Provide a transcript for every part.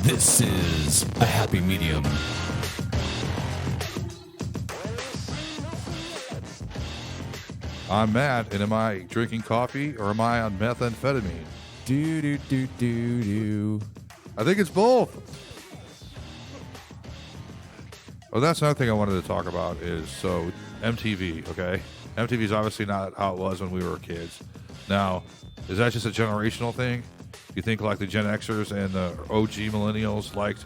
This is a happy medium. I'm Matt, and am I drinking coffee or am I on methamphetamine? Do. I think it's both. Oh, that's another thing I wanted to talk about is, so MTV, okay? MTV is obviously not how it was when we were kids. Now, is that just a generational thing? You think like the Gen Xers and the OG millennials liked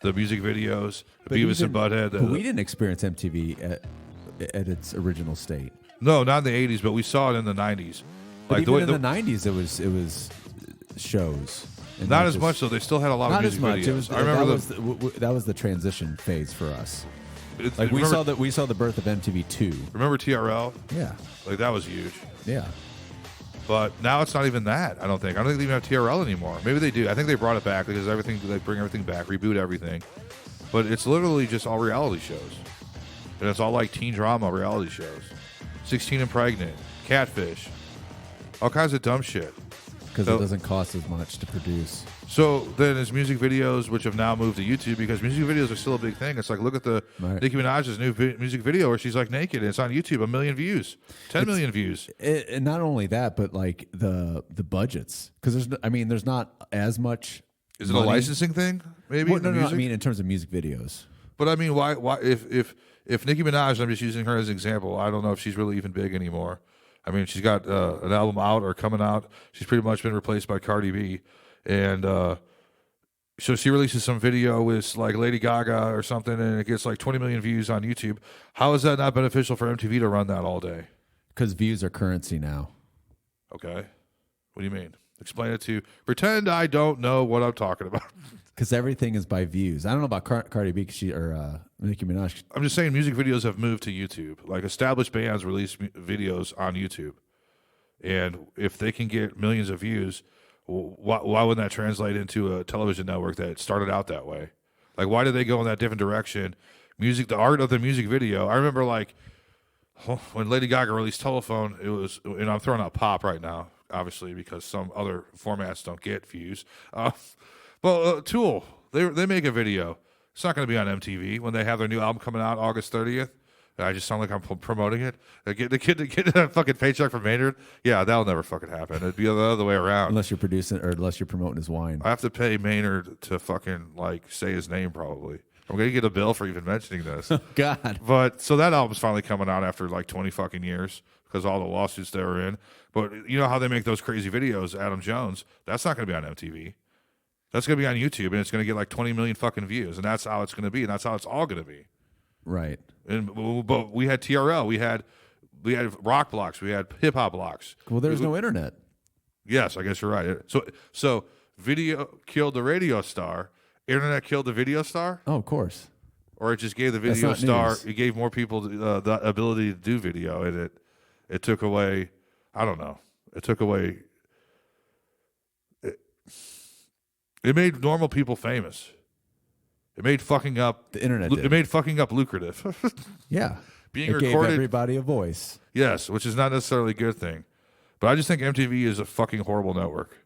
the music videos, Beavis and Butthead? But we didn't experience MTV at its original state. No, not in the 80s, but we saw it in the 90s. But even in the 90s, it was shows. And not as much, though. They still had a lot of music videos. It was, I remember that was the transition phase for us. Like we saw the birth of MTV2. Remember TRL? Yeah. Like that was huge. Yeah. But now it's not even that, I don't think. I don't think they even have TRL anymore. Maybe they do. I think they brought it back because they bring everything back, reboot everything. But it's literally just all reality shows. And it's all like teen drama reality shows. 16 and Pregnant, Catfish, all kinds of dumb shit. Because it doesn't cost as much to produce. So then there's music videos, which have now moved to YouTube because music videos are still a big thing. It's like, look at the Nicki Minaj's new music video where she's like naked and it's on YouTube, 1 million views, 10 million views. And not only that, but like the budgets. Because there's not as much. Is it a licensing thing? Maybe? Well, no, I mean in terms of music videos. But I mean, why if Nicki Minaj, I'm just using her as an example, I don't know if she's really even big anymore. I mean, she's got an album out or coming out. She's pretty much been replaced by Cardi B. And so she releases some video with like Lady Gaga or something, and it gets like 20 million views on YouTube. How is that not beneficial for MTV to run that all day? Because views are currency now. Okay. What do you mean? Explain it to pretend I don't know what I'm talking about. Because everything is by views. I don't know about Cardi B or Nicki Minaj. I'm just saying music videos have moved to YouTube. Like established bands release videos on YouTube. And if they can get millions of views, why wouldn't that translate into a television network that started out that way? Like, why did they go in that different direction? Music, the art of the music video. I remember like when Lady Gaga released Telephone, it was, and I'm throwing out pop right now, obviously, because some other formats don't get views. Tool, they make a video. It's not going to be on MTV when they have their new album coming out August 30th. I just sound like I'm promoting it. Get that fucking paycheck from Maynard. Yeah, that'll never fucking happen. It'd be the other way around. Unless you're producing or unless you're promoting his wine. I have to pay Maynard to fucking like say his name probably. I'm going to get a bill for even mentioning this. God. But so that album's finally coming out after like 20 fucking years because all the lawsuits they were in. But you know how they make those crazy videos, Adam Jones? That's not going to be on MTV. That's going to be on YouTube, and it's going to get like 20 million fucking views, and that's how it's going to be, and that's how it's all going to be. Right. But we had TRL, we had rock blocks, we had hip hop blocks. Well, there's no internet. Yes, I guess you're right. So video killed the radio star, internet killed the video star. Oh, of course. Or it just gave the video star. News. It gave more people the ability to do video, and it took away. I don't know. It took away. It made normal people famous. It made fucking up the internet. It made fucking up lucrative. Yeah, being it recorded. Gave everybody a voice. Yes, which is not necessarily a good thing, but I just think MTV is a fucking horrible network.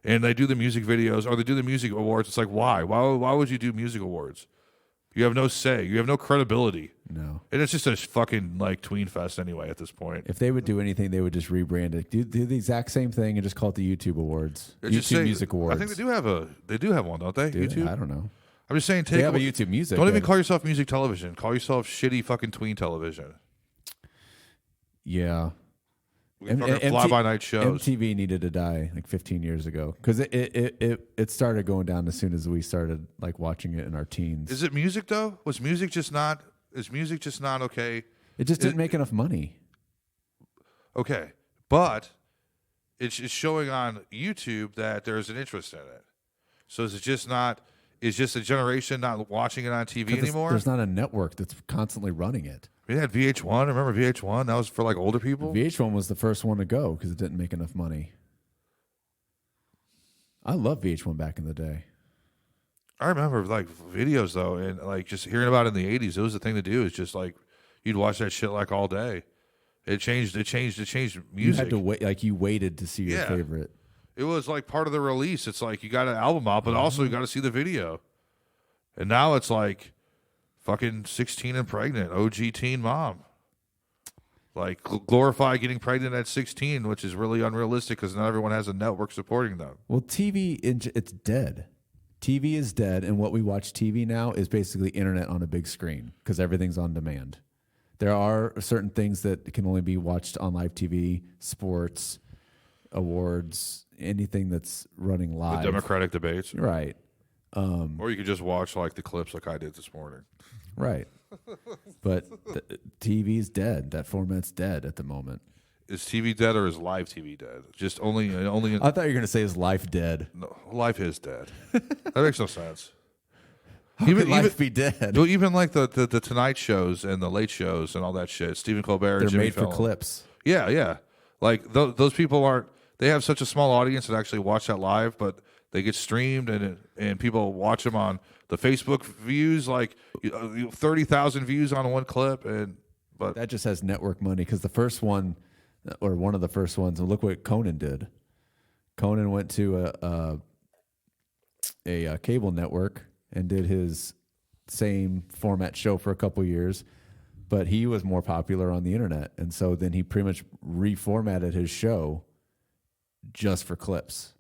And they do the music videos or they do the music awards. It's like why would you do music awards? You have no say. You have no credibility. No, and it's just a fucking like tween fest anyway at this point. If they would do anything, they would just rebrand it, do the exact same thing, and just call it the YouTube Awards, YouTube Music Awards. I think they do have one, don't they? YouTube. I don't know. I'm just saying, they have a YouTube Music. Don't even call yourself music television. Call yourself shitty fucking tween television. Yeah. Fly-by-night shows. MTV needed to die like 15 years ago because it started going down as soon as we started like watching it in our teens. Is it music though? Is music just not okay? It just didn't make enough money. Okay, but it's showing on YouTube that there's an interest in it. So is it just not? Is just a generation not watching it on TV anymore? There's not a network that's constantly running it. We had VH1. Remember VH1? That was for like older people. VH1 was the first one to go because it didn't make enough money. I love VH1 back in the day. I remember like videos though, and like just hearing about it in the 80s. It was the thing to do. It's just like you'd watch that shit like all day. It changed music. You had to wait. Like you waited to see your favorite. It was like part of the release. It's like you got an album out, but also you got to see the video. And now it's like fucking 16 and pregnant, OG teen mom. Like glorify getting pregnant at 16, which is really unrealistic because not everyone has a network supporting them. Well, TV, it's dead. TV is dead, and what we watch TV now is basically internet on a big screen because everything's on demand. There are certain things that can only be watched on live TV, sports, awards, anything that's running live. The Democratic debates. Right. Or you could just watch like the clips like I did this morning. Right. But TV's dead. That format's dead at the moment. Is TV dead or is live TV dead? Just only. I thought you were going to say is life dead. No, life is dead. That makes no sense. How could life be dead? Well, even like the Tonight shows and the Late shows and all that shit. Stephen Colbert, They're Jimmy made Fallon. for clips. Yeah, yeah. Like those people aren't. They have such a small audience that actually watch that live, but they get streamed and people watch them on the Facebook views, like 30,000 views on one clip, but That just has network money because the first one, or one of the first ones, and look what Conan did. Conan went to a cable network and did his same format show for a couple years, but he was more popular on the internet, and so then he pretty much reformatted his show just for clips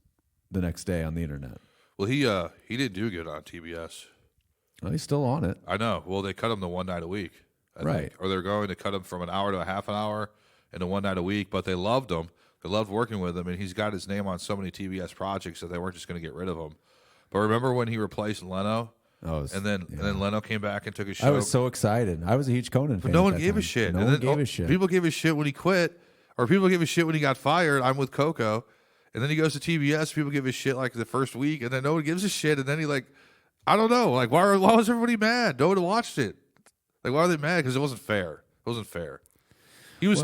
the next day on the internet. well, he didn't do good on TBS. Well, he's still on it. I know. Well, they cut him to one night a week, I Right. think. Or they're going to cut him from an hour to a half an hour into one night a week. But they loved him. They loved working with him, and he's got his name on so many TBS projects that they weren't just going to get rid of him. But remember when he replaced Leno, and then Leno came back and took his show. I was so excited. I was a huge Conan fan. But no at one that gave a time. shit. No And one then, gave a shit. People gave a shit when he quit, or people gave a shit when he got fired. I'm with Coco. And then he goes to TBS. People give a shit like the first week, and then no one gives a shit. And then he I don't know, like why was everybody mad? No one watched it. Like why are they mad? Because it wasn't fair. It wasn't fair. He was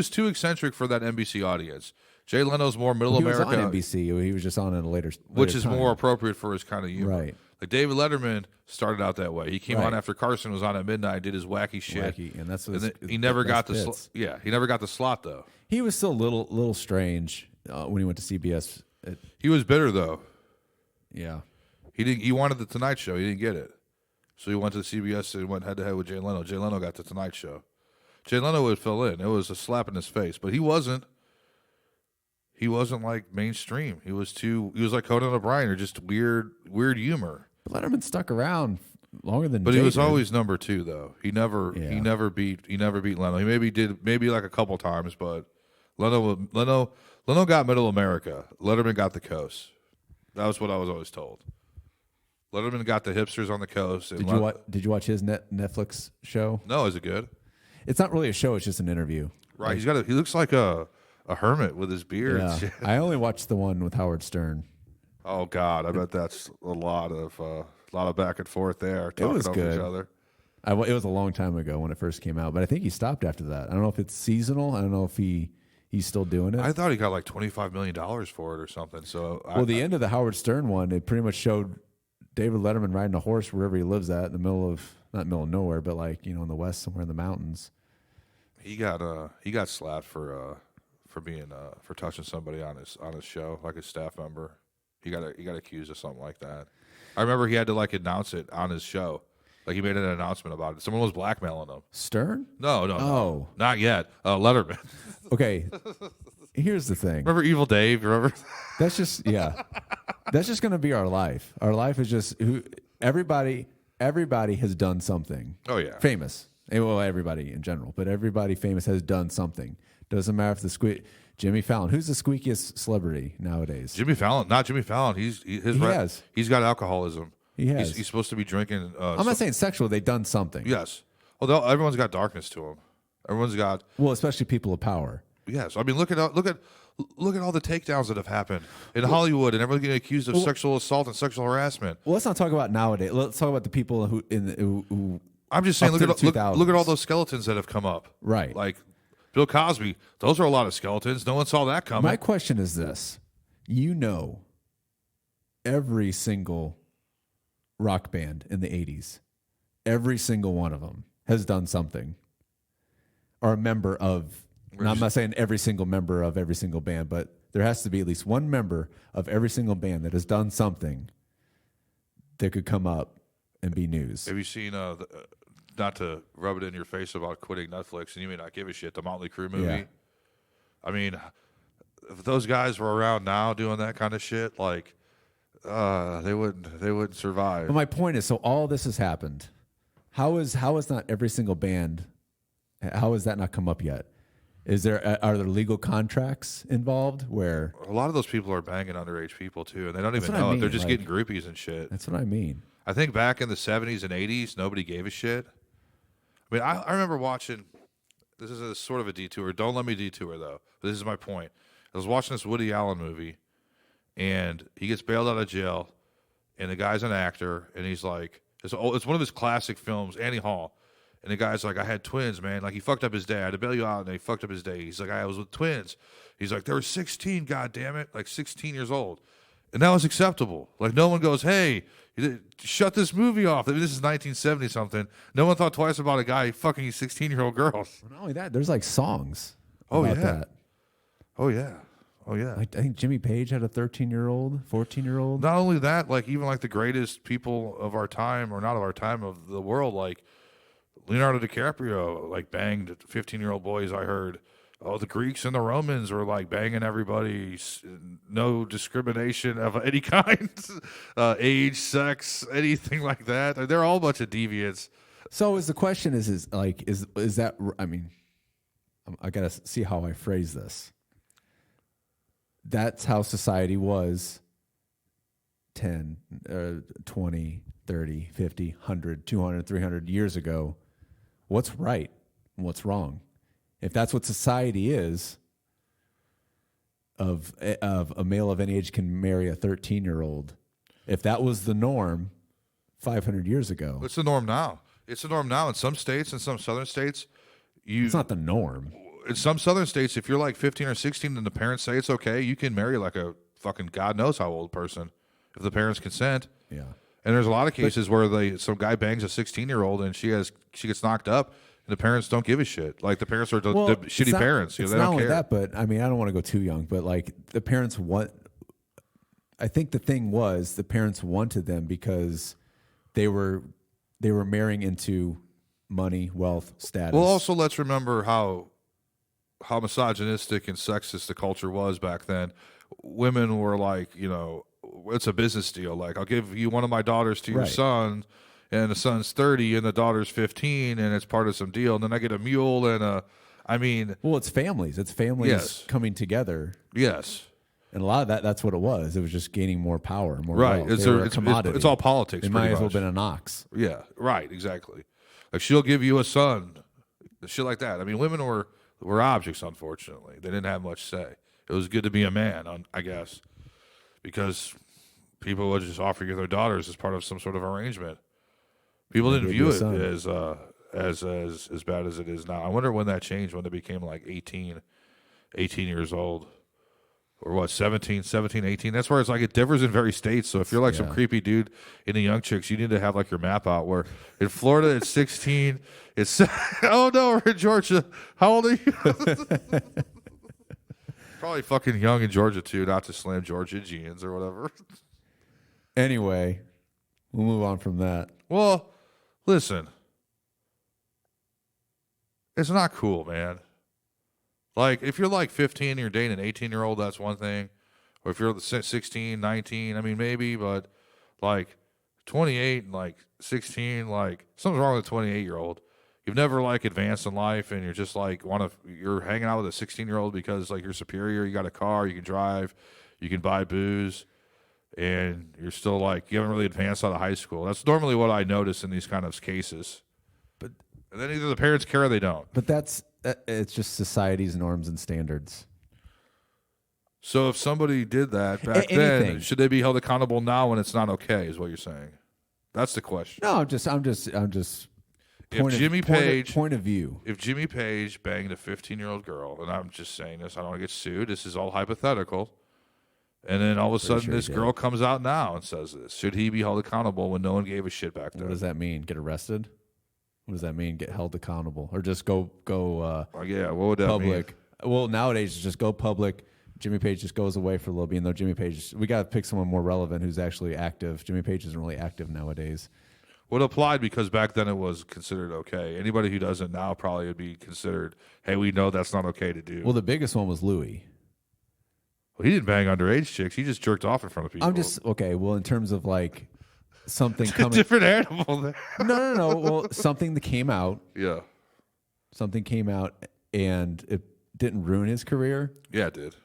too eccentric for that NBC audience. Jay Leno's more middle he America, was on NBC. He was just on it a later which is time. more appropriate for his kind of humor. Right. Like David Letterman started out that way. He came Right. on after Carson was on at midnight, did his wacky shit. Wacky, and that's what And his- then he never got the best bits. he never got the slot though. He was still a little strange when he went to CBS. He was bitter though. Yeah. He didn't. He wanted the Tonight Show. He didn't get it, so he went to the CBS and went head to head with Jay Leno. Jay Leno got the Tonight Show. Jay Leno would fill in. It was a slap in his face, but he wasn't. He wasn't like mainstream. He was like Conan O'Brien, or just weird humor. But Letterman stuck around longer than. But Jay he was did. always number two, though. He never beat Leno. He maybe like a couple times, but Leno got Middle America. Letterman got the coast. That was what I was always told. Letterman got the hipsters on the coast. And Did you watch his Netflix show? No, is it good? It's not really a show. It's just an interview. Right. He looks like a hermit with his beard. and Yeah. shit. I only watched the one with Howard Stern. Oh God, I bet that's a lot of back and forth there. Talking was over good. each other. It was a long time ago when it first came out, but I think he stopped after that. I don't know if it's seasonal. I don't know if he's still doing it. I thought he got like $25 million for it or something. So The end of the Howard Stern one, it pretty much showed David Letterman riding a horse wherever he lives at in the middle of, not middle of nowhere, but like, in the West, somewhere in the mountains. he got slapped for being for touching somebody on his show, like a staff member. He got accused of something like that. I remember he had to like announce it on his show. Like he made an announcement about it. Someone was blackmailing him. Stern? No, Oh. not yet. Letterman. Okay. Here's the thing. Remember Evil Dave? Remember? That's just That's just going to be our life. Our life is just everybody has done something. Oh yeah. Famous. Well, everybody in general, but everybody famous has done something. Doesn't matter if Jimmy Fallon. Who's the squeakiest celebrity nowadays? Jimmy Fallon, not Jimmy Fallon. He's got alcoholism. He has. He's supposed to be drinking. I'm not saying sexual. They've done something. Yes. Although everyone's got darkness to him. Everyone's got. Well, especially people of power. Yes. I mean, look at all the takedowns that have happened in Hollywood, and everyone getting accused of sexual assault and sexual harassment. Well, let's not talk about nowadays. Let's talk about the people who I'm just saying, up look to at the look at all 2000s. those skeletons that have come up. Right. Like Bill Cosby. Those are a lot of skeletons. No one saw that coming. My question is this: every single rock band in the 80s, every single one of them has done something, or a member of Now, I'm not saying every single member of every single band, but there has to be at least one member of every single band that has done something that could come up and be news. Have you seen, not to rub it in your face about quitting Netflix, and you may not give a shit, the Motley Crue movie? Yeah. I mean, if those guys were around now doing that kind of shit, like, they wouldn't survive. But my point is, so all this has happened. How is not every single band? How has that not come up yet? Are there legal contracts involved where A lot of those people are banging underage people too, and they don't That's even what I know it. mean, They're just like- getting groupies and shit. that's what I mean? I think back in the 70s and 80s, nobody gave a shit. I mean, I remember watching, this is a sort of a detour. Don't let me detour, though. But this is my point. I was watching this Woody Allen movie, and he gets bailed out of jail, and the guy's an actor, and he's like, it's one of his classic films, Annie Hall. And the guy's like, I had twins, man. Like, he fucked up his day. I had to bail you out, and he fucked up his day. He's like, I was with twins. He's like, they were 16, goddammit. Like, 16 years old. And that was acceptable. Like, no one goes, hey, shut this movie off. I mean, this is 1970-something. No one thought twice about a guy fucking 16-year-old girls. Not only that, there's like songs. Oh, about yeah. that. Oh, yeah. Oh, yeah. I think Jimmy Page had a 13-year-old, 14-year-old. Not only that, like, even like the greatest people of our time, or not of our time, of the world, like Leonardo DiCaprio, like, banged 15-year-old boys, I heard. Oh, the Greeks and the Romans were like banging everybody, no discrimination of any kind, age, sex, anything like that. They're all a bunch of deviants. So is the question is that, I mean, I got to see how I phrase this. That's how society was 10, 20, 30, 50, 100, 200, 300 years ago. What's right and what's wrong? If that's what society is, of a male of any age can marry a 13-year-old, if that was the norm 500 years ago, It's the norm now. It's the norm now in some states, in some southern states. it's not the norm. In some southern states, if you're like 15 or 16 and the parents say it's okay, you can marry like a fucking God knows how old person if the parents consent. Yeah. And there's a lot of cases where some guy bangs a 16-year-old and she gets knocked up. And the parents don't give a shit. Like, the parents are the it's shitty not- parents. You know, It's they not don't only care. that, but I mean, I don't want to go too young, but like the parents I think the thing was the parents wanted them because they were marrying into money, wealth, status. Well, also let's remember how misogynistic and sexist the culture was back then. Women were like, you know, it's a business deal. Like, I'll give you one of my daughters to your Right. son, and the son's 30 and the daughter's 15, and it's part of some deal. And then I get a mule and I mean, well, it's families. It's families Yes. coming together. yes. And a lot of that's what it was. It was just gaining more power, more Right. wealth. It's They a- were a it's commodity. it's all politics, It might pretty as well much. have been an ox. Yeah, right, exactly. Like, she'll give you a son, shit like that. I mean, women were objects, unfortunately. They didn't have much say. It was good to be a man, I guess, because people would just offer you their daughters as part of some sort of arrangement. People didn't give view you a it son. as bad as it is now. I wonder when that changed, when they became like 18 years old. Or what, 17, 18? That's where it's like it differs in various states. So if you're like some Yeah. creepy dude in the young chicks, you need to have like your map out where in Florida it's 16. It's oh no, we're in Georgia. How old are you? Probably fucking young in Georgia too, not to slam Georgia jeans or whatever. Anyway, we'll move on from that. Well, listen. It's not cool, man. Like, if you're like 15 and you're dating an 18-year-old, that's one thing. Or if you're 16, 19, I mean, maybe, but like 28 and like 16, like something's wrong with a 28-year-old. You've never like advanced in life and you're just like you're hanging out with a 16-year-old because like you're superior, you got a car, you can drive, you can buy booze, and you're still like, you haven't really advanced out of high school. That's normally what I notice in these kind of cases. And then either the parents care or they don't. But it's just society's norms and standards. So if somebody did that back then, Anything. should they be held accountable now when it's not okay? Is what you're saying? That's the question. No, I'm just If Jimmy Page, point of view. if Jimmy Page banged a 15-year-old girl, and I'm just saying this, I don't want to get sued. This is all hypothetical. And then all of a sudden, sure he this did. girl comes out now and says this. Should he be held accountable when no one gave a shit back What then? does that mean? Get arrested? What does that mean? Get held accountable, or just go Yeah, what would that public? mean? Well, nowadays, just go public. Jimmy Page just goes away for a little bit. Even though Jimmy Page, we got to pick someone more relevant who's actually active. Jimmy Page isn't really active nowadays. Well, it applied because back then it was considered okay. Anybody who does it now probably would be considered, hey, we know that's not okay to do. Well, the biggest one was Louis. Well, he didn't bang underage chicks. He just jerked off in front of people. I'm just okay. Well, in terms of like something It's a coming, different animal there. no. Well, something that came out, Yeah. and it didn't ruin his career. Yeah, it did.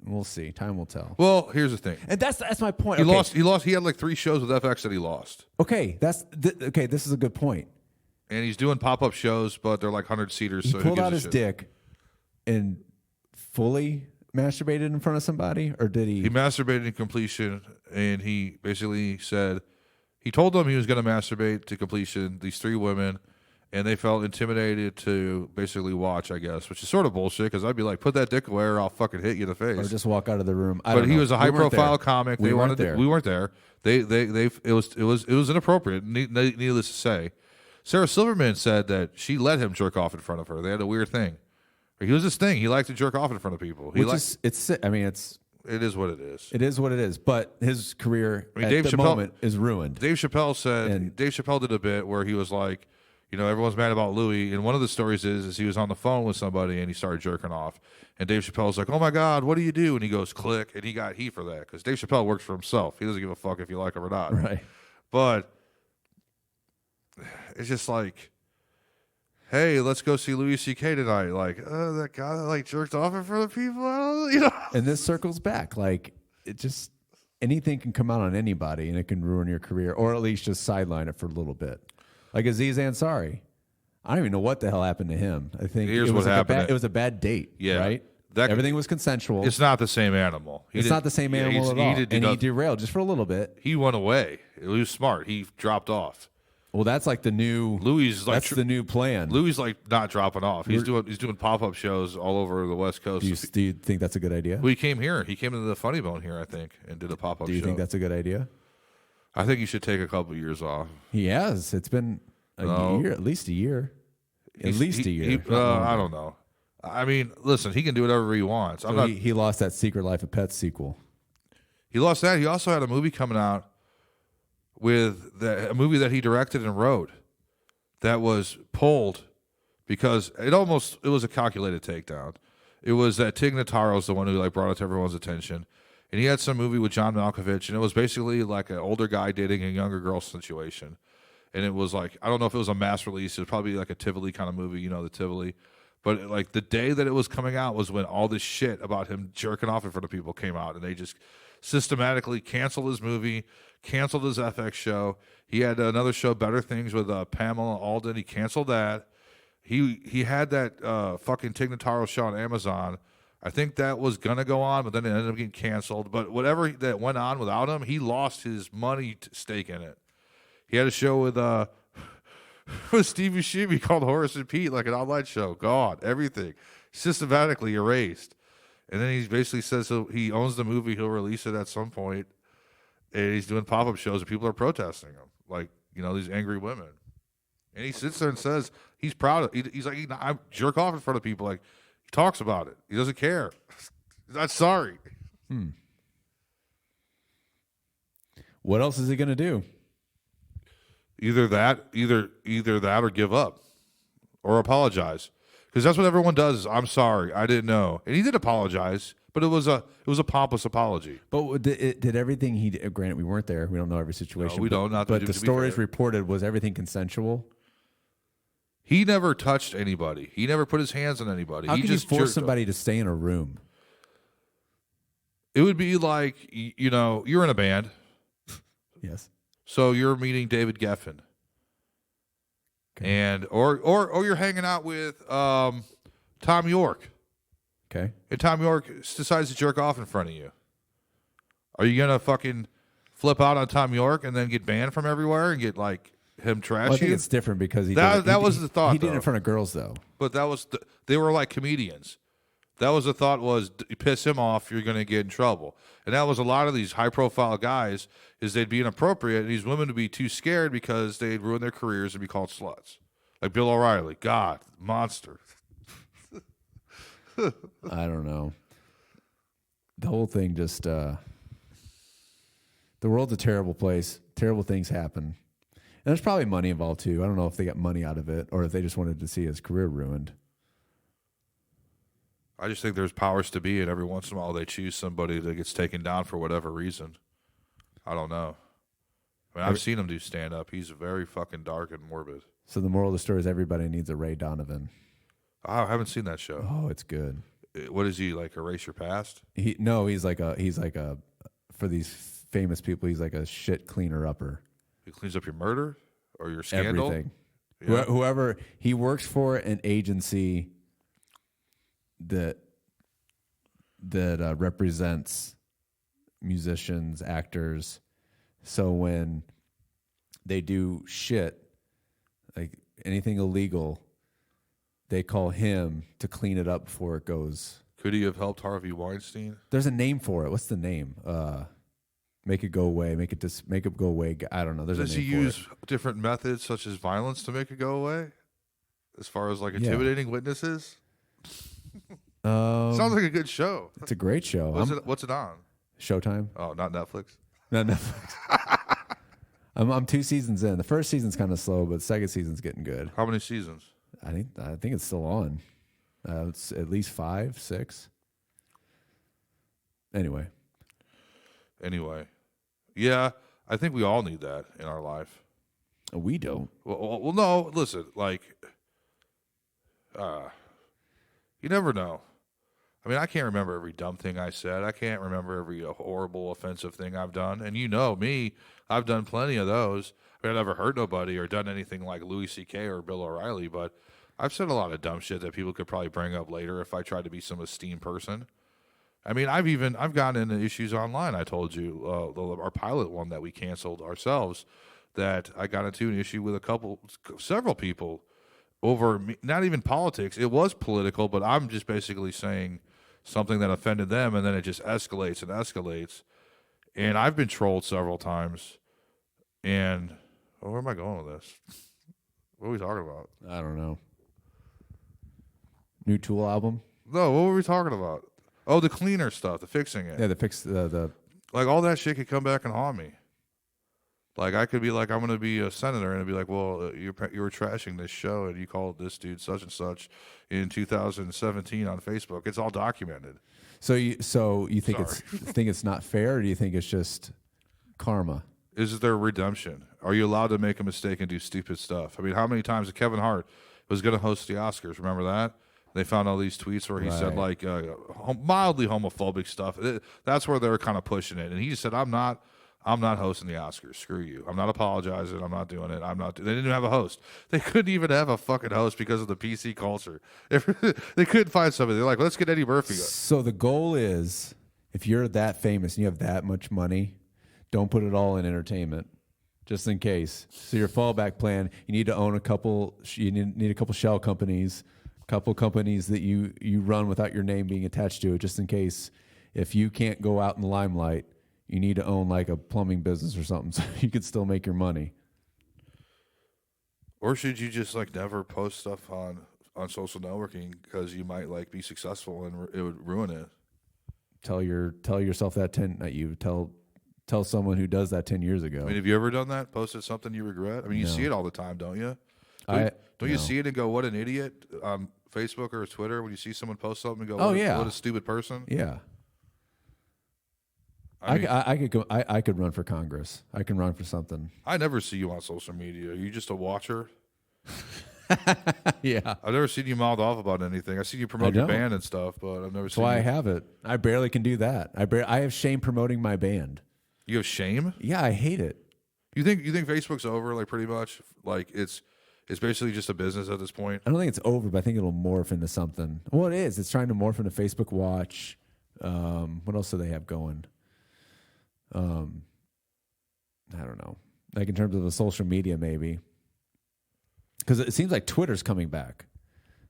We'll see. Time will tell. Well, here's the thing. And that's my point. He Okay. lost. He had like 3 shows with FX that he lost. Okay, okay. This is a good point. And he's doing pop-up shows, but they're like 100-seaters. He So who pulled gives out a his shit? dick and fully masturbated in front of somebody, or did He masturbated in completion, and he basically said he told them he was going to masturbate to completion. These 3 women, and they felt intimidated to basically watch, I guess, which is sort of bullshit. Because I'd be like, put that dick away, or I'll fucking hit you in the face. or just walk out of the room? I But don't he know. was a We weren't high-profile there. comic. We They weren't wanted there. we weren't there. It was inappropriate. Needless to say, Sarah Silverman said that she let him jerk off in front of her. They had a weird thing. He was this thing. He liked to jerk off in front of people. He Which liked, is it's. I mean, it is what it is. is what it is. But his career mean, at Dave the Chappelle- moment is ruined. Dave Chappelle said And- Dave Chappelle did a bit where he was like, you know, everyone's mad about Louis, and one of the stories is he was on the phone with somebody and he started jerking off, and Dave Chappelle's like, oh my God, what do you do? And he goes, click, and he got heat for that because Dave Chappelle works for himself. He doesn't give a fuck if you like him or not. Right. But it's just like, hey, let's go see Louis C.K. tonight. Like, that guy that like jerked off in front of people, I don't, you know. And this circles back. Like it just anything can come out on anybody, and it can ruin your career, or at least just sideline it for a little bit. Like Aziz Ansari, I don't even know what the hell happened to him. I think Here's it was what like happened. it was a bad date. Yeah. Right. That- Everything was consensual. It's not the same animal. It's not the same animal at all. He And he derailed just for a little bit. He went away. He was smart. He dropped off. Well, that's like the new. Louis is like That's the new plan. Louis is like not dropping off. He's doing pop-up shows all over the West Coast. Do you think that's a good idea? Well, he came here. He came to the Funny Bone here, I think, and did a pop-up show. Do you think that's a good idea? I think he should take a couple of years off. He has. It's been a year, at least a year. At least a year. I don't know. I mean, listen, he can do whatever he wants. So he lost that Secret Life of Pets sequel. He lost that. He also had a movie coming out with a movie that he directed and wrote that was pulled because it was a calculated takedown. It was that Tig Notaro's the one who like brought it to everyone's attention, and he had some movie with John Malkovich, and it was basically like an older guy dating a younger girl situation, and it was like, I don't know if it was a mass release. It was probably like a Tivoli kind of movie, you know, the Tivoli. But like the day that it was coming out was when all this shit about him jerking off in front of people came out, and they just systematically canceled his movie, canceled his FX show. He had another show, Better Things, with Pamela Alden. He canceled that. He had that fucking Tig Notaro show on Amazon. I think that was gonna go on, but then it ended up getting canceled. But whatever that went on without him, he lost his money stake in it. He had a show with with Steve Buscemi called Horace and Pete, like an online show. Gone, everything systematically erased. And then he basically says he owns the movie. He'll release it at some point, and he's doing pop-up shows, and people are protesting him, like, you know, these angry women. And he sits there and says he's proud of. He's like, I jerk off in front of people. Like, he talks about it. He doesn't care. He's not sorry. What else is he going to do? Either that or give up or apologize, because that's what everyone does. Is, I'm sorry, I didn't know, and he did apologize, but it was a pompous apology. But did everything he did, granted we weren't there, we don't know every situation. No, we don't, not to But be the fair. stories reported, was everything consensual? He never touched anybody. He never put his hands on anybody. How He can you just force jerked somebody to stay in a room? It would be like, you know, you're in a band, Yes. so you're meeting David Geffen, and or you're hanging out with Tom York, Okay. and Tom York decides to jerk off in front of you. Are you gonna fucking flip out on Tom York and then get banned from everywhere and get like him trash Well, I think you? it's different because That was the thought, He did it in though. front of girls, though. But that was they were like comedians. That was the thought, was you piss him off, you're going to get in trouble. And that was a lot of these high-profile guys, is they'd be inappropriate, and these women would be too scared because they'd ruin their careers and be called sluts. Like Bill O'Reilly, God, monster. I don't know. The whole thing just, the world's a terrible place. Terrible things happen. And there's probably money involved too. I don't know if they got money out of it or if they just wanted to see his career ruined. I just think there's powers to be, and every once in a while they choose somebody that gets taken down for whatever reason. I don't know. I mean, I've seen him do stand-up. He's very fucking dark and morbid. So the moral of the story is everybody needs a Ray Donovan. I haven't seen that show. Oh, it's good. What is he, like, erase your past? He's like a for these famous people, he's like a shit cleaner upper. He cleans up your murder or your scandal? Everything. Yeah. Whoever he works for, an agency that represents musicians, actors. So when they do shit, like anything illegal, they call him to clean it up before it goes. Could he have helped Harvey Weinstein? There's a name for it. What's the name? Make it go away. Make it go away. I don't know. There's Does a he name use different methods such as violence to make it go away? As far as like intimidating witnesses? Sounds like a good show. It's a great show. What's it on? Showtime. Oh, not Netflix. No, Netflix. I'm 2 seasons in. The first season's kind of slow, but the second season's getting good. How many seasons? I think it's still on. It's at least 5, 6. Anyway, yeah, I think we all need that in our life. we don't. Well, no. Listen, like, you never know. I mean, I can't remember every dumb thing I said. I can't remember every horrible, offensive thing I've done. And you know me, I've done plenty of those. I mean, I've never hurt nobody or done anything like Louis C.K. or Bill O'Reilly, but I've said a lot of dumb shit that people could probably bring up later if I tried to be some esteemed person. I mean, I've gotten into issues online. I told you our pilot one that we canceled ourselves, that I got into an issue with several people over not even politics. It was political, but I'm just basically saying something that offended them, and then it just escalates and escalates. And I've been trolled several times. And where am I going with this? What are we talking about? I don't know. New Tool album. No, what were we talking about? Oh, the cleaner stuff, the fixing it. Yeah, the Like, all that shit could come back and haunt me. Like, I could be like, I'm going to be a senator, and it'd be like, well, you were trashing this show, and you called this dude such and such in 2017 on Facebook. It's all documented. So you think it's not fair, or do you think it's just karma? Is there redemption? Are you allowed to make a mistake and do stupid stuff? I mean, how many times Kevin Hart was going to host the Oscars? Remember that? They found all these tweets where he said like mildly homophobic stuff. That's where they're kind of pushing it, and he just said, "I'm not hosting the Oscars. Screw you. I'm not apologizing. I'm not doing it. They didn't even have a host. They couldn't even have a fucking host because of the PC culture. They couldn't find somebody. They're like, let's get Eddie Murphy. So the goal is, if you're that famous and you have that much money, don't put it all in entertainment, just in case. So your fallback plan, you need to own a couple. You need a couple shell companies, a couple companies that you run without your name being attached to it, just in case if you can't go out in the limelight. You need to own like a plumbing business or something so you could still make your money. Or should you just like never post stuff on social networking because you might like be successful and it would ruin it? Tell yourself that tell someone who does that 10 years ago. I mean, have you ever done that? Posted something you regret? I mean, you see it all the time, don't you? Don't you see it and go, what an idiot on Facebook or Twitter when you see someone post something and go, what a stupid person? Yeah. I could run for Congress. I can run for something. I never see you on social media. Are you just a watcher? Yeah. I've never seen you mouth off about anything. I see you promote your band and stuff, but I've never seen. That's why I have it. I barely can do that. I have shame promoting my band. You have shame? Yeah, I hate it. You think Facebook's over? Like pretty much, like it's basically just a business at this point. I don't think it's over, but I think it'll morph into something. Well, it is. It's trying to morph into Facebook Watch. What else do they have going? I don't know. Like in terms of the social media, maybe. Because it seems like Twitter's coming back.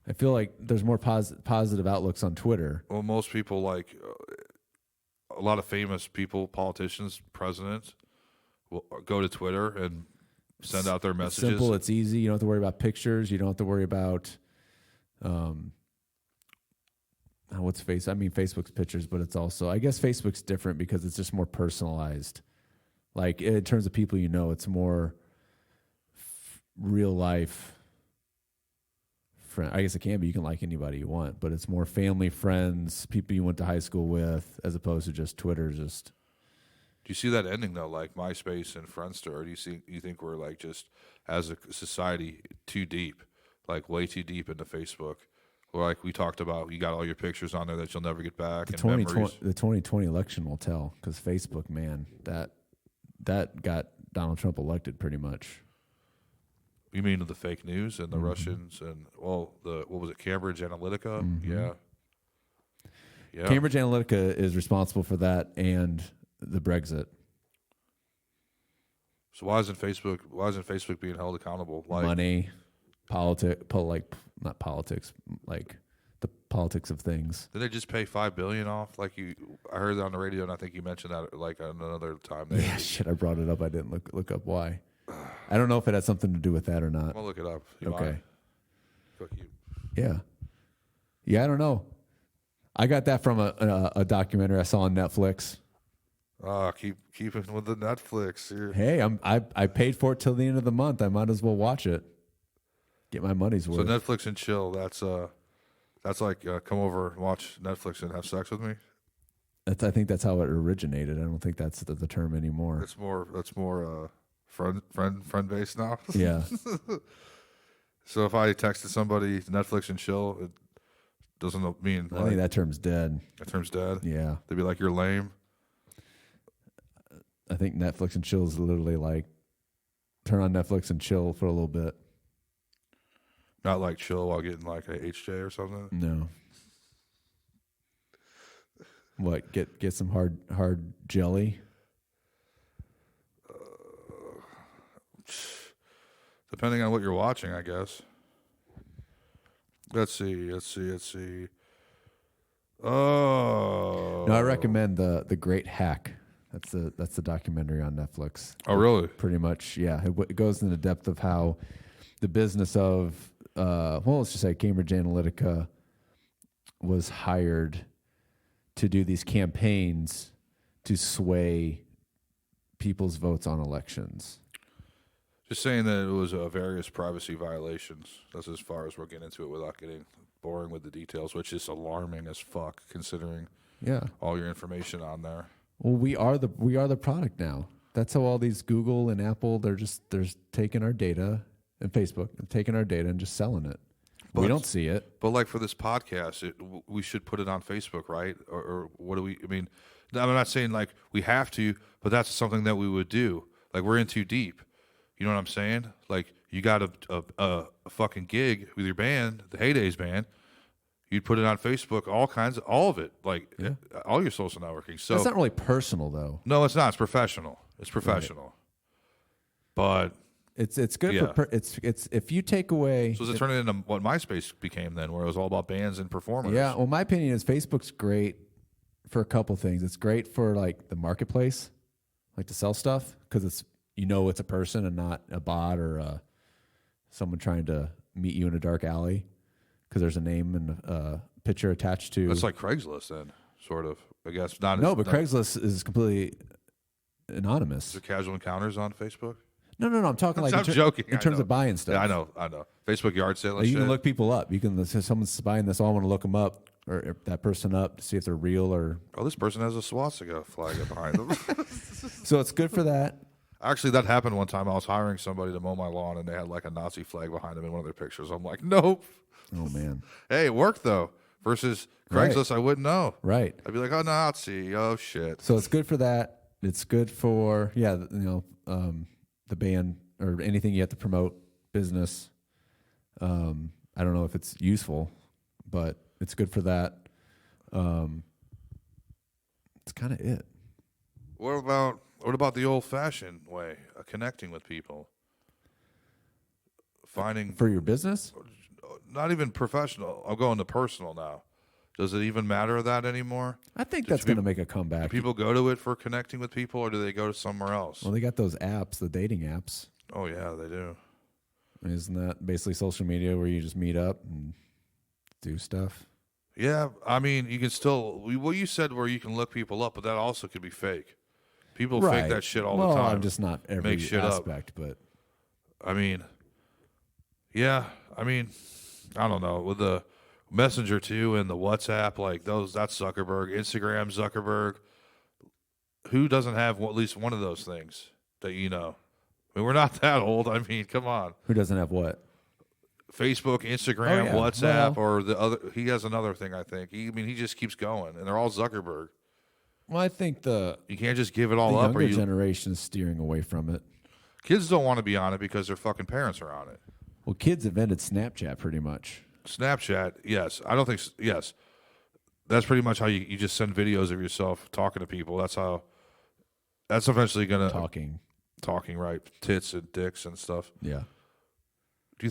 I feel like there's more positive outlooks on Twitter. Well, most people, like a lot of famous people, politicians, presidents, will go to Twitter and send out their messages. It's simple. It's easy. You don't have to worry about pictures. You don't have to worry about what's face? I mean, Facebook's pictures, but it's also, I guess Facebook's different because it's just more personalized. Like in terms of people, it's more real life. Friend, I guess it can be. You can like anybody you want, but it's more family, friends, people you went to high school with, as opposed to just Twitter. Just Do you see that ending though, like MySpace and Friendster? Or do you think we're like just as a society too deep, like way too deep into Facebook? Or like we talked about, you got all your pictures on there that you'll never get back. the and memories. the 2020 election will tell, because Facebook, man, that got Donald Trump elected pretty much. You mean the fake news and the Russians and what was it, Cambridge Analytica? Mm-hmm. Yeah. Cambridge Analytica is responsible for that and the Brexit. So why isn't Facebook being held accountable? Like Money, not politics, like the politics of things. did they just pay $5 billion off? Like I heard that on the radio, and I think you mentioned that like another time. Yeah, shit, I brought it up. I didn't look up why. I don't know if it had something to do with that or not. I'll look it up. Okay. Fuck you. Yeah, I don't know. I got that from a documentary I saw on Netflix. Keep it with the Netflix. Hey, I paid for it till the end of the month. I might as well watch it. Get my money's worth. So Netflix and chill. That's like come over and watch Netflix and have sex with me. I think that's how it originated. I don't think that's the term anymore. That's more friend based now. Yeah. So if I texted somebody Netflix and chill, it doesn't mean I think that term's dead. That term's dead. Yeah. They'd be like, you're lame. I think Netflix and chill is literally like turn on Netflix and chill for a little bit. Not like chill while getting like a HJ or something. No. What? Get some hard jelly. Depending on what you're watching, I guess. Let's see. Oh. No, I recommend the Great Hack. That's the documentary on Netflix. Oh, really? Pretty much, yeah. It goes into depth of how the business of let's just say Cambridge Analytica was hired to do these campaigns to sway people's votes on elections. Just saying that it was various privacy violations. That's as far as we're getting into it without getting boring with the details, which is alarming as fuck considering all your information on there. Well, we are the product now. That's how all these Google and Apple they're taking our data, and Facebook taking our data and just selling it. We don't see it. But like for this podcast, we should put it on Facebook, right? Or what do we? I mean, I'm not saying like we have to, but that's something that we would do. Like we're in too deep. You know what I'm saying? Like you got a fucking gig with your band, the Heydays band. You'd put it on Facebook, all of it, like all your social networking. So it's not really personal, though. No, it's not. It's professional. It's professional. Right. But it's good for it's if you take away. So does it turn it into what MySpace became then, where it was all about bands and performers? Yeah. Well, my opinion is Facebook's great for a couple things. It's great for like the marketplace, like to sell stuff, because it's it's a person and not a bot or someone trying to meet you in a dark alley. Because there's a name and a picture attached to. That's like Craigslist, then, sort of. I guess not. No, but Craigslist is completely anonymous. Is there casual encounters on Facebook? No. I'm talking like I'm joking. In terms of buying stuff. Yeah, I know. Facebook yard sale. Like you can look people up. You can if someone's buying this. I want to look them up or that person up to see if they're real or. Oh, this person has a swastika flag behind them. So it's good for that. Actually, that happened one time. I was hiring somebody to mow my lawn, and they had like a Nazi flag behind them in one of their pictures. I'm like, nope. Oh man. Hey, it worked though. Versus Craigslist, right. I wouldn't know. Right. I'd be like, oh, Nazi. Oh shit. So it's good for that. It's good for the band or anything you have to promote business. I don't know if it's useful, but it's good for that. It's kind of it. What about the old-fashioned way of connecting with people? Finding for your business? Not even professional. I'm going to personal now. Does it even matter that anymore? I think that's going to make a comeback. Do people go to it for connecting with people, or do they go to somewhere else? Well, they got those apps, the dating apps. Oh, yeah, they do. Isn't that basically social media where you just meet up and do stuff? Yeah, I mean, you can still. Well, you said where you can look people up, but that also could be fake. People fake that shit all the time. I'm just not every Make shit aspect, but I mean, yeah, I mean, I don't know with the Messenger too and the WhatsApp, like those. That's Zuckerberg, Instagram, Zuckerberg. Who doesn't have at least one of those things that you know? I mean, we're not that old. I mean, come on. who doesn't have what? Facebook, Instagram, Oh, yeah. WhatsApp, Well- or the other. He has another thing, I think. He just keeps going, and they're all Zuckerberg. Well, I think the You can't just give it all up. younger Or you, generation is steering away from it. kids don't want to be on it because their fucking parents are on it. Well, kids invented Snapchat pretty much. Snapchat, yes. I don't think, yes. That's pretty much how you just send videos of yourself talking to people. That's eventually going to, talking, right? Tits and dicks and stuff. Yeah. Do you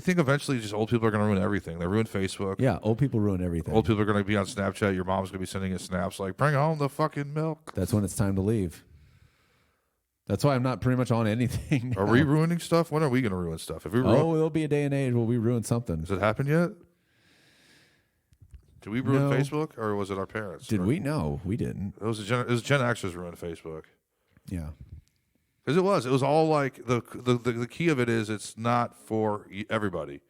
think eventually just old people are going to ruin everything? They ruin Facebook. Yeah, old people ruin everything. Old people are going to be on Snapchat. Your mom's going to be sending you snaps like, bring home the fucking milk. That's when it's time to leave. That's why I'm not pretty much on anything. Are we ruining stuff? When are we going to ruin stuff? If we ruin, there'll be a day and age where we ruin something. has it happened yet? Did we ruin No. Facebook, or was it our parents? Did we? No, we didn't. It was Gen Xers ruined Facebook. Yeah. Because it was all like the key of it is it's not for everybody.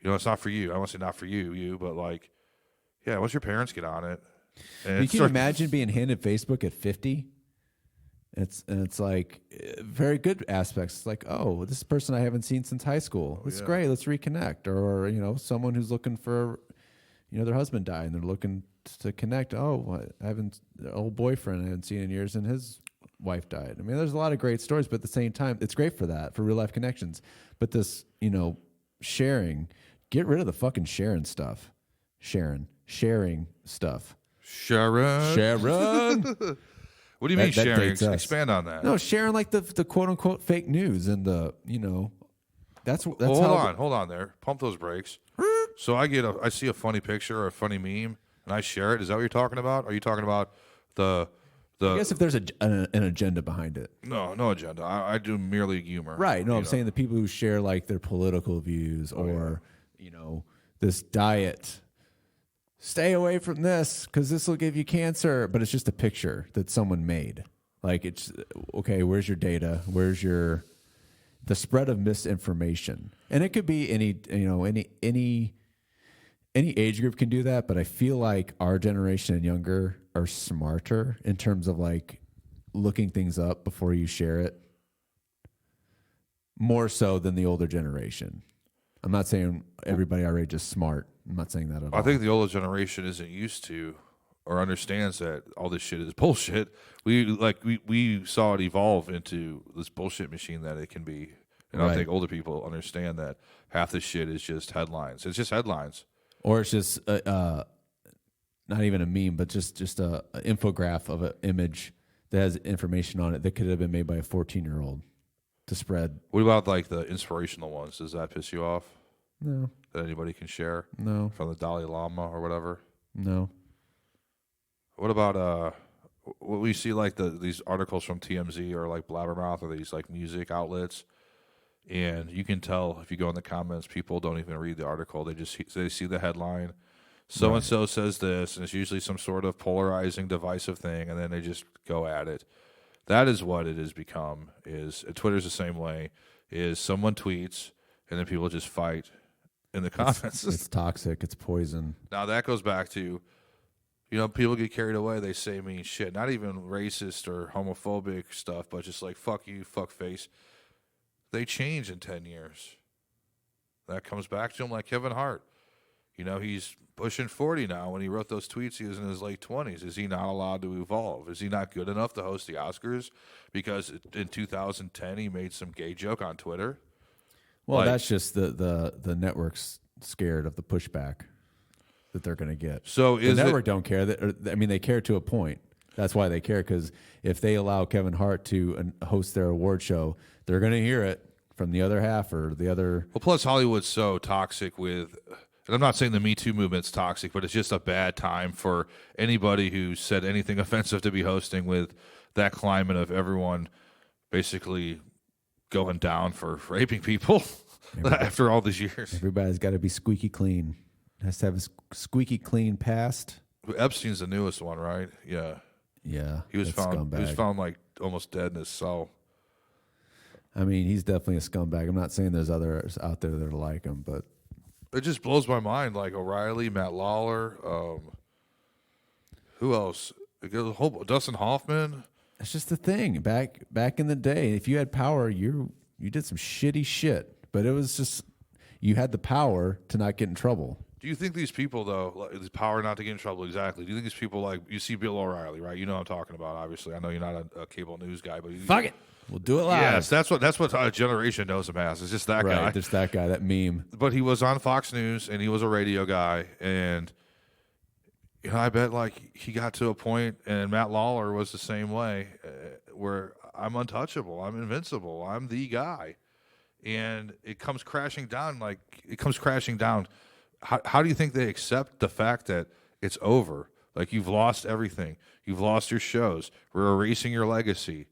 You know, it's not for you. I want to say not for you, but like, yeah, once your parents get on it, and You can imagine being handed Facebook at 50. It's like very good aspects. It's like, oh, this is a person I haven't seen since high school. It's great. Let's reconnect. Or someone who's looking for, their husband died and they're looking to connect. Oh, I haven't an old boyfriend I haven't seen in years and his wife died. I mean, there's a lot of great stories, but at the same time, it's great for that, for real life connections. But this, sharing, get rid of the fucking sharing stuff. Sharing stuff. Sharon. What do you mean That sharing? dates us. Expand on that. No, sharing like the quote unquote fake news and that's Well, hold on there. Pump those brakes. So I see a funny picture or a funny meme and I share it. Is that what you're talking about? Are you talking about the I guess if there's an agenda behind it. No agenda. I do merely humor. Right. No, you I'm know. saying the people who share like their political views or, this diet. Stay away from this because this will give you cancer. But it's just a picture that someone made. Like it's okay. Where's your data? Where's the spread of misinformation? And it could be any age group can do that. But I feel like our generation and younger are smarter in terms of like looking things up before you share it. More so than the older generation. I'm not saying everybody our age is smart. I'm not saying that at all. I think the older generation isn't used to or understands that all this shit is bullshit. We saw it evolve into this bullshit machine that it can be. And I Right. don't think older people understand that half this shit is just headlines. It's just headlines. Or it's just not even a meme, but just a infograph of an image that has information on it that could have been made by a 14-year-old to spread. What about like the inspirational ones? Does that piss you off? No, That anybody can share no, from the Dalai Lama or whatever? no. What about what we see like these articles from TMZ or like Blabbermouth or these like music outlets, and you can tell if you go in the comments, people don't even read the article. They see the headline. So and so says this, and it's usually some sort of polarizing, divisive thing, and then they just go at it. That is what it has become. Twitter's the same way. Is someone tweets, and then people just fight in the comments. It's toxic. It's poison. Now that goes back to, people get carried away. They say mean shit, not even racist or homophobic stuff, but just like fuck you, fuck face. They change in 10 years. That comes back to him like Kevin Hart. He's pushing 40 now. When he wrote those tweets, he was in his late 20s. Is he not allowed to evolve? Is he not good enough to host the Oscars? Because in 2010, he made some gay joke on Twitter. Well, Like- that's just the network's scared of the pushback that they're going to get. So The network don't care. They care to a point. That's why they care, because if they allow Kevin Hart to host their award show, they're going to hear it from the other half or the other. Well, plus Hollywood's so toxic with, and I'm not saying the Me Too movement's toxic, but it's just a bad time for anybody who said anything offensive to be hosting with that climate of everyone basically going down for raping people after all these years. Everybody's got to be squeaky clean. Has to have a squeaky clean past. Epstein's the newest one, right? Yeah. Yeah, He was that found. He was scumbag. found like almost dead in his cell. I mean, he's definitely a scumbag. I'm not saying there's others out there that are like him, but It just blows my mind. Like O'Reilly, Matt Lawler, who else? Dustin Hoffman. it's just the thing. Back in the day, if you had power, you did some shitty shit. But it was just you had the power to not get in trouble. Do you think these people, though, like, this power not to get in trouble, exactly? Do you think these people, like, you see Bill O'Reilly, right? You know what I'm talking about, obviously. I know you're not a cable news guy, but Fuck it, we'll do it live. yes, that's what a generation knows him as. It's just that right. guy. There's that guy, that meme. But he was on Fox News, and he was a radio guy, and you know, I bet like he got to a point, and Matt Lawler was the same way, where I'm untouchable, I'm invincible, I'm the guy, and it comes crashing down. Like it comes crashing down. How do you think they accept the fact that it's over? Like you've lost everything, you've lost your shows, we're erasing your legacy.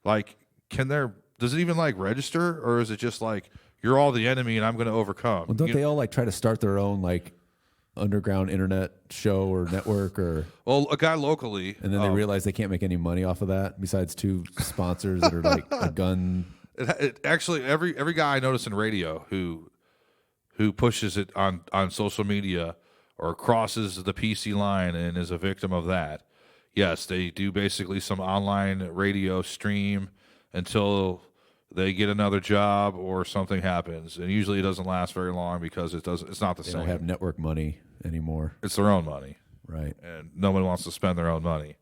Like, does it even like register, or is it just like you're all the enemy and I'm going to overcome? Well, don't they all like try to start their own like underground internet show or network or? Well, a guy locally, And then they realize they can't make any money off of that besides two sponsors that are like a gun. it actually every guy I notice in radio who pushes it on social media or crosses the PC line and is a victim of that. Yes, they do basically some online radio stream until they get another job or something happens, and usually it doesn't last very long because it's not the They same. don't have network money anymore. It's their own money, Right. and no one wants to spend their own money.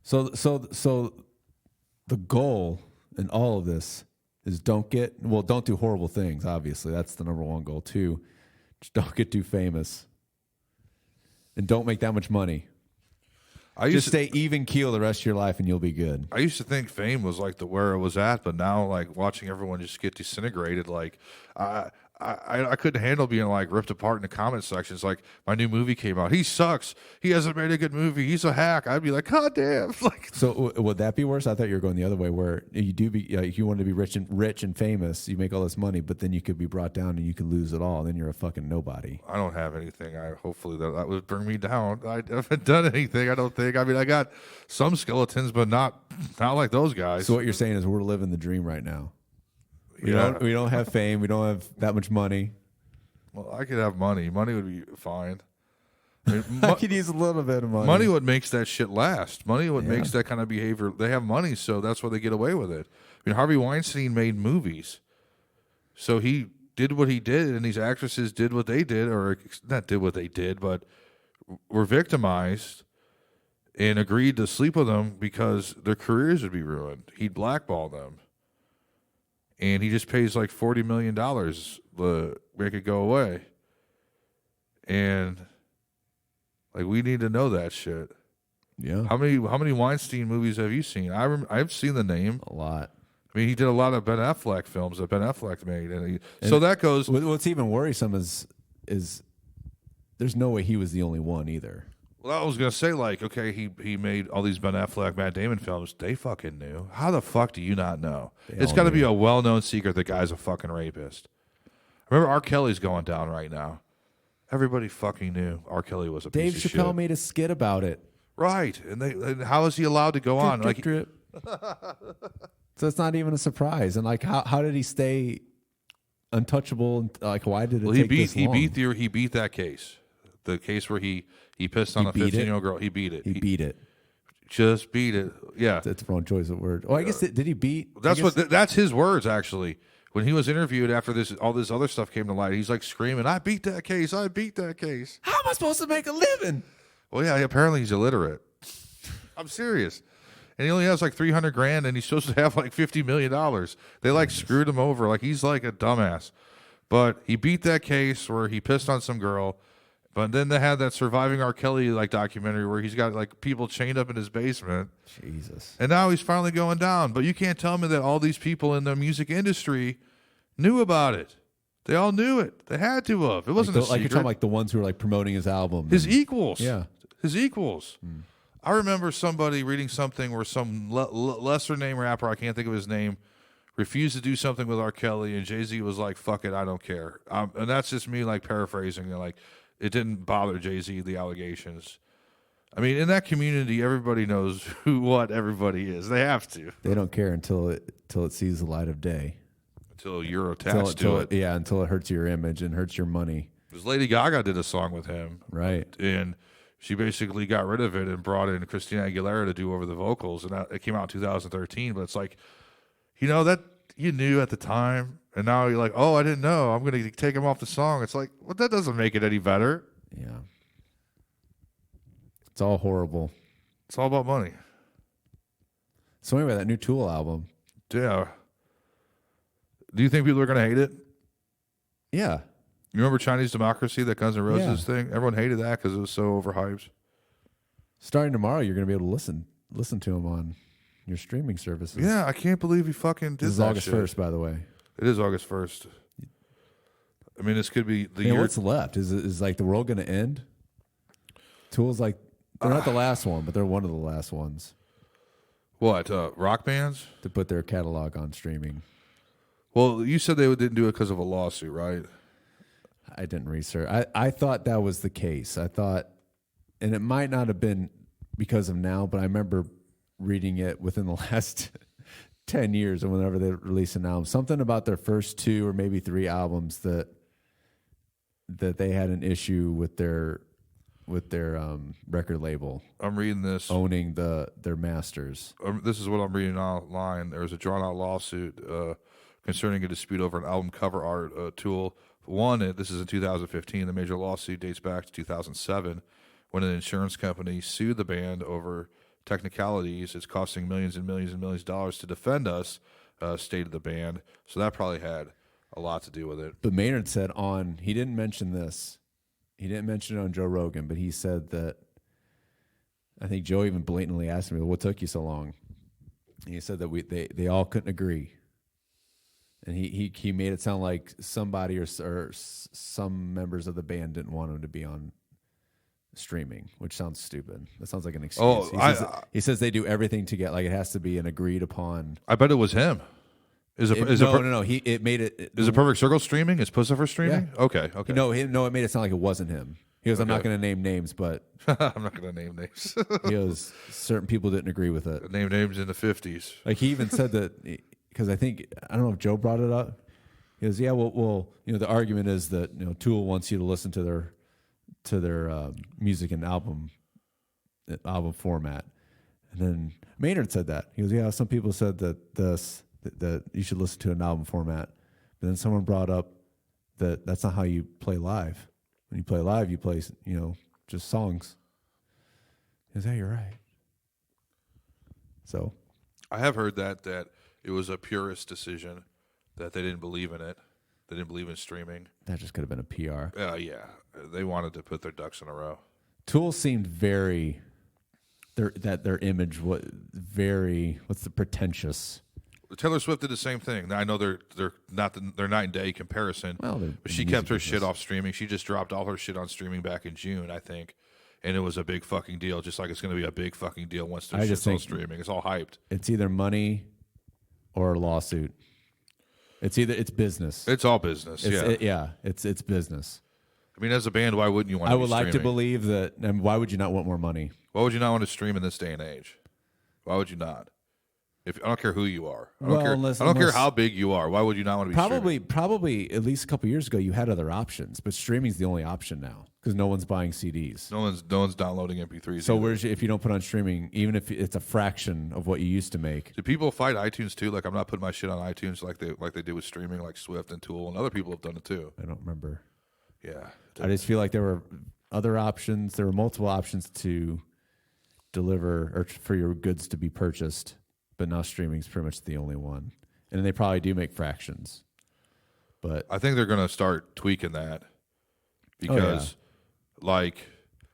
So the goal in all of this is don't do horrible things. Obviously, that's the number one goal too. Just don't get too famous, and don't make that much money. Just stay even keel the rest of your life, and you'll be good. I used to think fame was like where it was at, but now like watching everyone just get disintegrated, like I couldn't handle being like ripped apart in the comment sections. Like my new movie came out, he sucks, he hasn't made a good movie, he's a hack. I'd be like, God damn! Like, So would that be worse? I thought you were going the other way, where you wanted to be rich and famous, you make all this money, but then you could be brought down and you could lose it all. Then you're a fucking nobody. I don't have anything. Hopefully that would bring me down. I haven't done anything. I don't think. I mean, I got some skeletons, but not like those guys. So what you're saying is we're living the dream right now. We Yeah. don't have fame. We don't have that much money. Well, I could have money. Money would be fine. I mean, I could use a little bit of money. money what makes that shit last. Money what Yeah. makes that kind of behavior. They have money, so that's why they get away with it. I mean, Harvey Weinstein made movies, so he did what he did, and these actresses did what they did, or not did what they did, but were victimized and agreed to sleep with them because their careers would be ruined. He'd blackball them, and he just pays like $40 million to make it go away. And like, we need to know that shit. Yeah, How many Weinstein movies have you seen? I've seen the name. a lot. I mean, he did a lot of Ben Affleck films that Ben Affleck made, so that goes. What's even worrisome is there's no way he was the only one either. Well, I was gonna say, like, okay, he made all these Ben Affleck, Matt Damon films. They fucking knew. How the fuck do you not know? It's all got to knew. be a well-known secret. The guy's a fucking rapist. Remember, R. Kelly's going down right now. Everybody fucking knew R. Kelly was a Dave piece of Chappelle shit. made a skit about it. Right, and how is he allowed to go on? Drip, Like, drip, drip. So it's not even a surprise. And like, how did he stay untouchable? And like, why did it? well, take this long? he beat that case, the case where he pissed on a beat it? 15-year-old girl. He beat it. He beat it. Just beat it. Yeah, That's the wrong choice of word. Oh, I guess did he beat? that's I guess- that's his words actually. When he was interviewed after all this other stuff came to light, he's like screaming, "I beat that case! I beat that case!" How am I supposed to make a living? Well, yeah, apparently he's illiterate. I'm serious. And he only has like $300,000, and he's supposed to have like $50 million. They like screwed him over. Like, he's like a dumbass. But he beat that case where he pissed on some girl. But then they had that Surviving R. Kelly like documentary where he's got like people chained up in his basement. Jesus. And now he's finally going down. But you can't tell me that all these people in the music industry knew about it. They all knew it. They had to have. It wasn't a Like you're secret. talking like the ones who were like promoting his album. His and- equals. Yeah. His equals. I remember somebody reading something where some lesser name rapper, I can't think of his name, refused to do something with R. Kelly, and Jay-Z was like, fuck it, I don't care. And that's just me like paraphrasing. Like, it didn't bother Jay-Z, the allegations. I mean, in that community, everybody knows what everybody is. They have to. They don't care until it sees the light of day. Until you're attached to it. Yeah, until it hurts your image and hurts your money. Because Lady Gaga did a song with him. Right. And she basically got rid of it and brought in Christina Aguilera to do over the vocals. And it came out in 2013. But it's like, that you knew at the time. And now you're like, oh, I didn't know. I'm going to take him off the song. It's like, well, that doesn't make it any better. Yeah. It's all horrible. It's all about money. So anyway, that new Tool album. Yeah. Do you think people are going to hate it? Yeah. You remember Chinese Democracy, that Guns N' Roses thing? Everyone hated that because it was so overhyped. Starting tomorrow, you're going to be able to listen to them on your streaming services. Yeah, I can't believe he fucking did that. This is August 1st, by the way. It is August 1st. I mean, this could be the year. What's left? Is like the world going to end? Tool's like, they're not the last one, but they're one of the last ones. What, rock bands? To put their catalog on streaming. Well, you said they didn't do it because of a lawsuit, right? I didn't research. I thought that was the case. I thought, and it might not have been because of now, but I remember reading it within the last 10 years and whenever they release an album. Something about their first 2 or maybe 3 albums that they had an issue with their record label. I'm reading this. Owning their masters. This is what I'm reading online. There was a drawn-out lawsuit concerning a dispute over an album cover art. Tool won it. This is in 2015. The major lawsuit dates back to 2007 when an insurance company sued the band over technicalities. It's costing millions and millions and millions of dollars to defend us, stated the band. So that probably had a lot to do with it. But Maynard said he didn't mention this. He didn't mention it on Joe Rogan, but he said that, I think Joe even blatantly asked me, what took you so long? And he said that they all couldn't agree. And he made it sound like somebody or some members of the band didn't want him to be on streaming, which sounds stupid. That sounds like an excuse. He says they do everything to get, like, it has to be an agreed upon. I bet it was him. No. It made it. Is it Perfect Circle streaming? Is Puscifer streaming? Yeah. Okay. No, it made it sound like it wasn't him. He goes, I'm not going to name names, but I'm not going to name names. he goes, certain people didn't agree with it. Name names in the 50s. Like, he even said that, because I don't know if Joe brought it up. He goes, yeah, well, the argument is that Tool wants you to listen to their music and album format, and then Maynard said that. He goes, yeah, some people said that you should listen to an album format, but then someone brought up that that's not how you play live. When you play live, you play just songs. He goes, yeah, you're right. So I have heard that it was a purist decision, that they didn't believe in it. They didn't believe in streaming. That just could have been a PR. Yeah. They wanted to put their ducks in a row. Tool seemed very, their image was very, pretentious. Taylor Swift did the same thing. I know they're night and day comparison, but she kept her shit off streaming. She just dropped all her shit on streaming back in June, I think, and it was a big fucking deal, just like it's going to be a big fucking deal once their shit's on streaming. It's all hyped. It's either money or a lawsuit. It's business. It's all business. It's business. I mean, as a band, why wouldn't you want to I would like to believe that, and why would you not want more money? Why would you not want to stream in this day and age? Why would you not? I don't care who you are. I don't care how big you are. Why would you not want to be streaming? Probably at least a couple years ago, you had other options, but streaming's the only option now because no one's buying CDs. No one's downloading MP3s. So if you don't put on streaming, even if it's a fraction of what you used to make? Do people fight iTunes too? Like, I'm not putting my shit on iTunes like they did with streaming, like Swift and Tool, and other people have done it too. I don't remember. Yeah, I just feel like there were other options. There were multiple options to deliver or for your goods to be purchased. But now streaming's pretty much the only one. And they probably do make fractions. But I think they're going to start tweaking that because, like,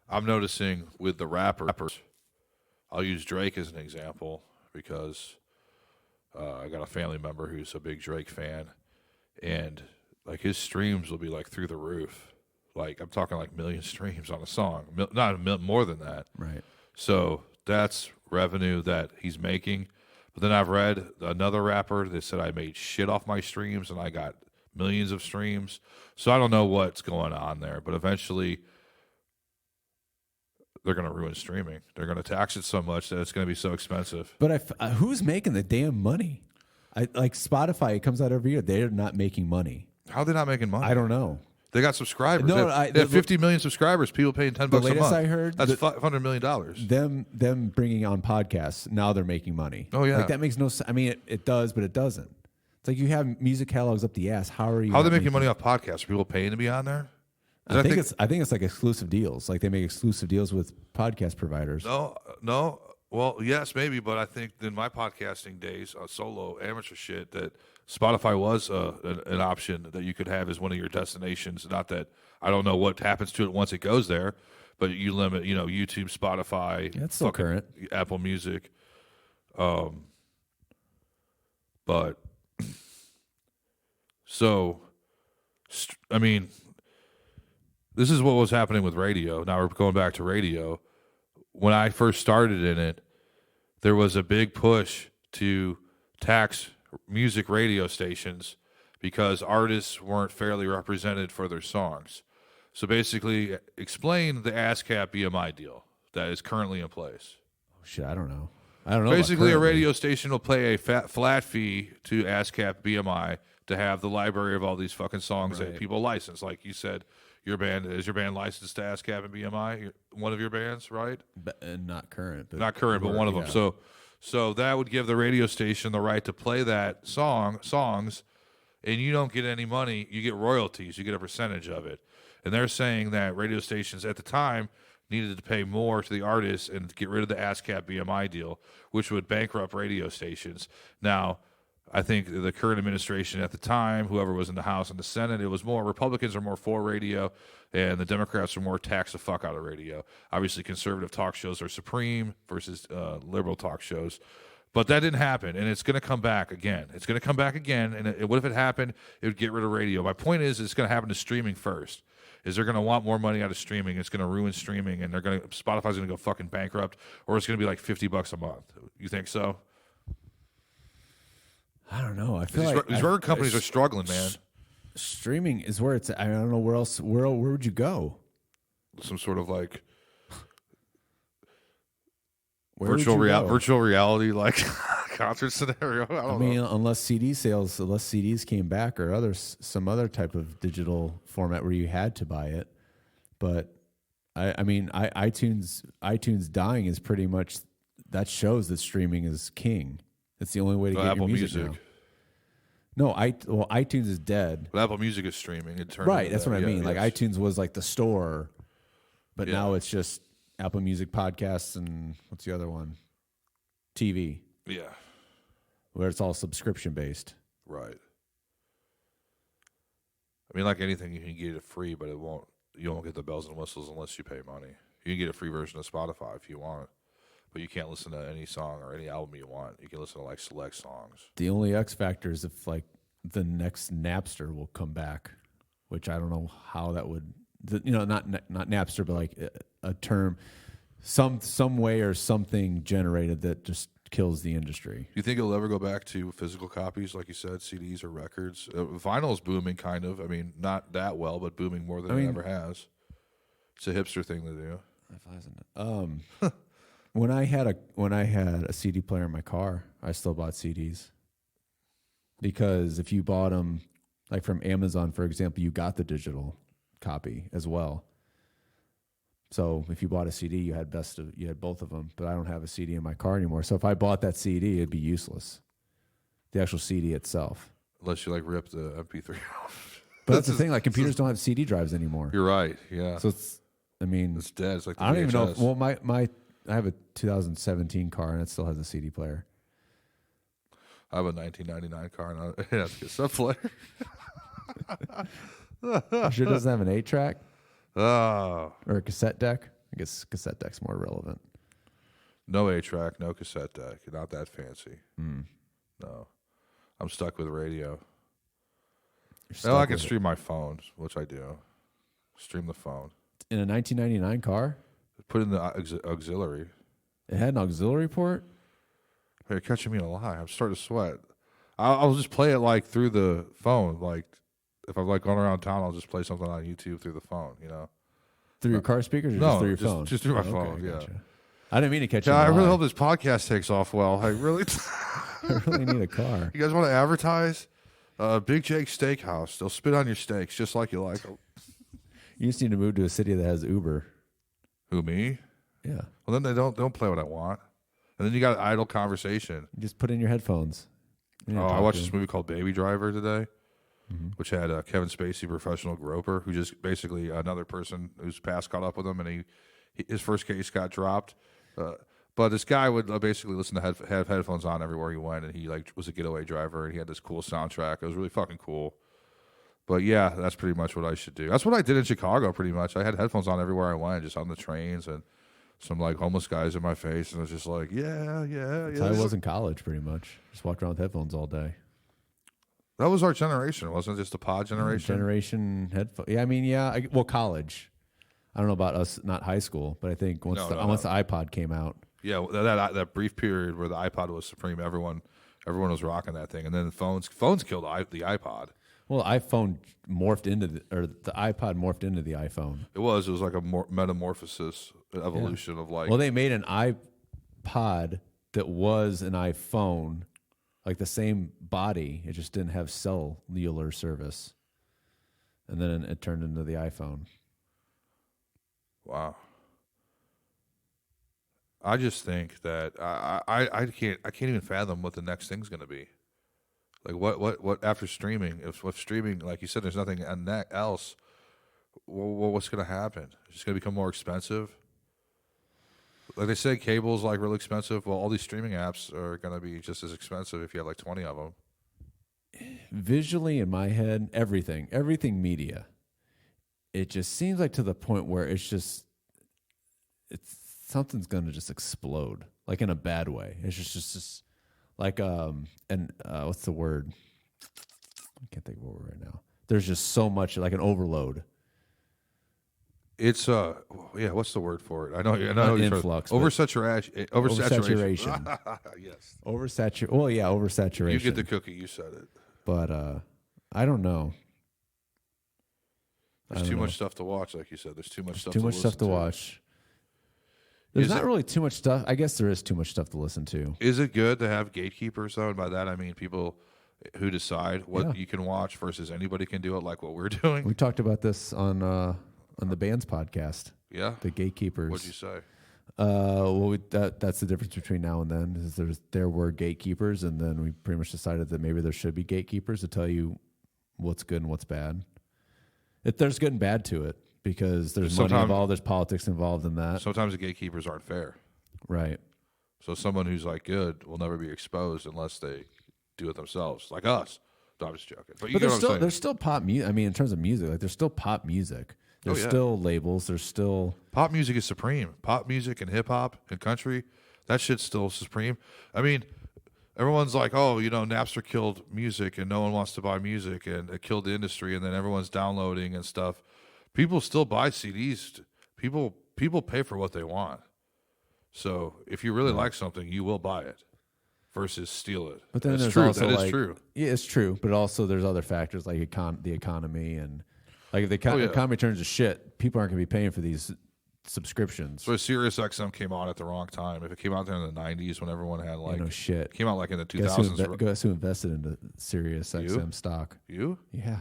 I'm noticing with the rappers, I'll use Drake as an example because I got a family member who's a big Drake fan. And, like, his streams will be, like, through the roof. Like, I'm talking, like, million streams on a song. Not more than that. Right. So that's revenue that he's making. But then I've read another rapper that said I made shit off my streams and I got millions of streams. So I don't know what's going on there. But eventually they're going to ruin streaming. They're going to tax it so much that it's going to be so expensive. But who's making the damn money? Like Spotify, it comes out every year. They're not making money. How are they not making money? I don't know. They got subscribers. No, they have 50 million subscribers. People paying $10 a month. latest I heard, that's $500 million. Them bringing on podcasts, now they're making money. Oh, yeah. Like that makes no sense. I mean, it does, but it doesn't. It's like you have music catalogs up the ass. How are you? How are they making money off podcasts? Are people paying to be on there? I think it's like exclusive deals. Like they make exclusive deals with podcast providers. No. Well, yes, maybe, but I think in my podcasting days, solo amateur shit, that Spotify was an option that you could have as one of your destinations. Not that I don't know what happens to it once it goes there, but you limit, YouTube, Spotify, Yeah, it's still current. Apple Music, but so I mean, this is what was happening with radio. Now we're going back to radio. When I first started in it, there was a big push to tax music radio stations because artists weren't fairly represented for their songs. So basically, explain the ASCAP BMI deal that is currently in place. Oh, shit, I don't know. About Basically, a currently. radio station will pay a flat fee to ASCAP BMI to have the library of all these fucking songs that people license. Like you said, your band licensed to ASCAP and BMI? One of your bands, right? Not current. But Not current, but one of them. So that would give the radio station the right to play that songs, and you don't get any money. You get royalties. You get a percentage of it. And they're saying that radio stations at the time needed to pay more to the artists and get rid of the ASCAP BMI deal, which would bankrupt radio stations. Now, I think the current administration at the time, whoever was in the House and the Senate, it was more Republicans are more for radio, and the Democrats are more tax the fuck out of radio. Obviously, conservative talk shows are supreme versus liberal talk shows. But that didn't happen, and it's going to come back again. And what if it happened? It would get rid of radio. My point is it's going to happen to streaming first. Is they're going to want more money out of streaming. It's going to ruin streaming, and Spotify's going to go fucking bankrupt, or it's going to be like $50 a month. You think so? I don't know. I feel like these record companies are struggling, man. Streaming is where it's. I don't know where else. Where would you go? Some sort of like Virtual reality like concert scenario. I mean, unless CDs came back or some other type of digital format where you had to buy it. But iTunes dying is pretty much that shows that streaming is king. It's the only way to get Apple your music now. No, iTunes is dead. But Apple Music is streaming. Right, that's what I mean. Yes. Like iTunes was like the store, but now it's just Apple Music podcasts and what's the other one? TV. Yeah. Where it's all subscription based. Right. I mean, like anything, you can get it free, but you won't get the bells and whistles unless you pay money. You can get a free version of Spotify if you want. But you can't listen to any song or any album you want. You can listen to like select songs. The only X factor is if like the next Napster will come back, which I don't know how that would. Not Napster, but like a term, some way or something generated that just kills the industry. Do you think it'll ever go back to physical copies, like you said, CDs or records? Vinyl is booming, kind of. I mean, not that well, but booming more than it ever has. It's a hipster thing to do. When I had a CD player in my car, I still bought CDs because if you bought them, like from Amazon, for example, you got the digital copy as well. So if you bought a CD, you had both of them. But I don't have a CD in my car anymore. So if I bought that CD, it'd be useless. The actual CD itself, unless you like rip the MP3 off. But that's the thing. Like computers don't have CD drives anymore. You're right. Yeah. So it's dead. It's like the I don't VHS. even know. Well, I have a 2017 car and it still has a CD player. I have a 1999 car and it has a cassette player. Sure doesn't have an 8-track Oh. or a cassette deck. I guess cassette deck's more relevant. No 8-track, no cassette deck. Not that fancy. No. I'm stuck with radio. Now I can stream my phone, which I do. Stream the phone. In a 1999 car? Put in the auxiliary. It had an auxiliary port? Hey, you're catching me in a lie. I'm starting to sweat. I'll just play it like through the phone. Like if I'm like going around town, I'll just play something on YouTube through the phone. Through your car speakers or No, just through your just- phone? just through my Okay, phone, yeah. gotcha. I didn't mean to catch you. Yeah, I in a really lie. hope this podcast takes off well. I really. I really need a car. You guys want to advertise? Big Jake Steakhouse. They'll spit on your steaks just like you like them. You just need to move to a city that has Uber. Who, me? Yeah. Well, then they don't play what I want. And then you got idle conversation. You just put in your headphones. You don't Oh, talk I watched to this them. movie called Baby Driver today, which had Kevin Spacey, professional groper, who just basically another person whose past caught up with him, and his first case got dropped. But this guy would basically listen to have headphones on everywhere he went, and he like was a getaway driver, and he had this cool soundtrack. It was really fucking cool. But yeah, that's pretty much what I should do. That's what I did in Chicago. Pretty much, I had headphones on everywhere I went, just on the trains, and some like homeless guys in my face, and I was just like, yeah. That's how I was in college, pretty much. Just walked around with headphones all day. That was our generation, wasn't it? Just the pod generation. Generation headphone. Yeah, I mean, yeah. Well, college. I don't know about us, not high school, but I think once the iPod came out. Yeah, that brief period where the iPod was supreme, everyone was rocking that thing, and then phones killed the iPod. Well, iPhone morphed into the iPod morphed into the iPhone. It was like a metamorphosis, evolution of like. Well, they made an iPod that was an iPhone, like the same body. It just didn't have cellular service, and then it turned into the iPhone. Wow. I just think that I can't even fathom what the next thing's going to be. Like what after streaming? If streaming, like you said, there's nothing else. What's going to happen? It's just going to become more expensive. Like they said, cable's like really expensive. Well, all these streaming apps are going to be just as expensive if you have like 20 of them. Visually, in my head, everything media. It just seems like to the point where it's something's going to just explode, like in a bad way. It's just like what's the word? I can't think of a word right now. There's just so much, like an overload. It's what's the word for it? I know Not influx, but oversaturation. Oversaturation. Yes. Well, yeah, oversaturation. You get the cookie. You said it. But I don't know. There's too much stuff to watch, like you said. There's too much stuff. Too much stuff to watch. There's not really too much stuff. I guess there is too much stuff to listen to. Is it good to have gatekeepers, though? And by that, I mean people who decide what you can watch versus anybody can do it, like what we're doing. We talked about this on the band's podcast. Yeah. The gatekeepers. What'd you say? That's the difference between now and then. Is there were gatekeepers, and then we pretty much decided that maybe there should be gatekeepers to tell you what's good and what's bad. There's good and bad to it because there's money involved, there's politics involved in that. Sometimes the gatekeepers aren't fair. Right. So someone who's like good will never be exposed unless they do it themselves, like us. No, I'm just joking. But you get what I'm saying. There's still pop music. I mean, in terms of music, like there's still pop music. There's still labels. There's still pop music is supreme. Pop music and hip hop and country, that shit's still supreme. I mean, everyone's like, oh, Napster killed music and no one wants to buy music and it killed the industry, and then everyone's downloading and stuff. People still buy CDs. People pay for what they want. So if you really like something, you will buy it versus steal it. But then that's there's true. also That is true. Yeah, it's true. But also there's other factors like the economy and like if the economy turns to shit, people aren't going to be paying for these subscriptions. So Sirius XM came on at the wrong time. If it came out there in the 90s when everyone had like no shit. Came out like in the 2000s. Guess who invested into Sirius XM stock? You? Yeah.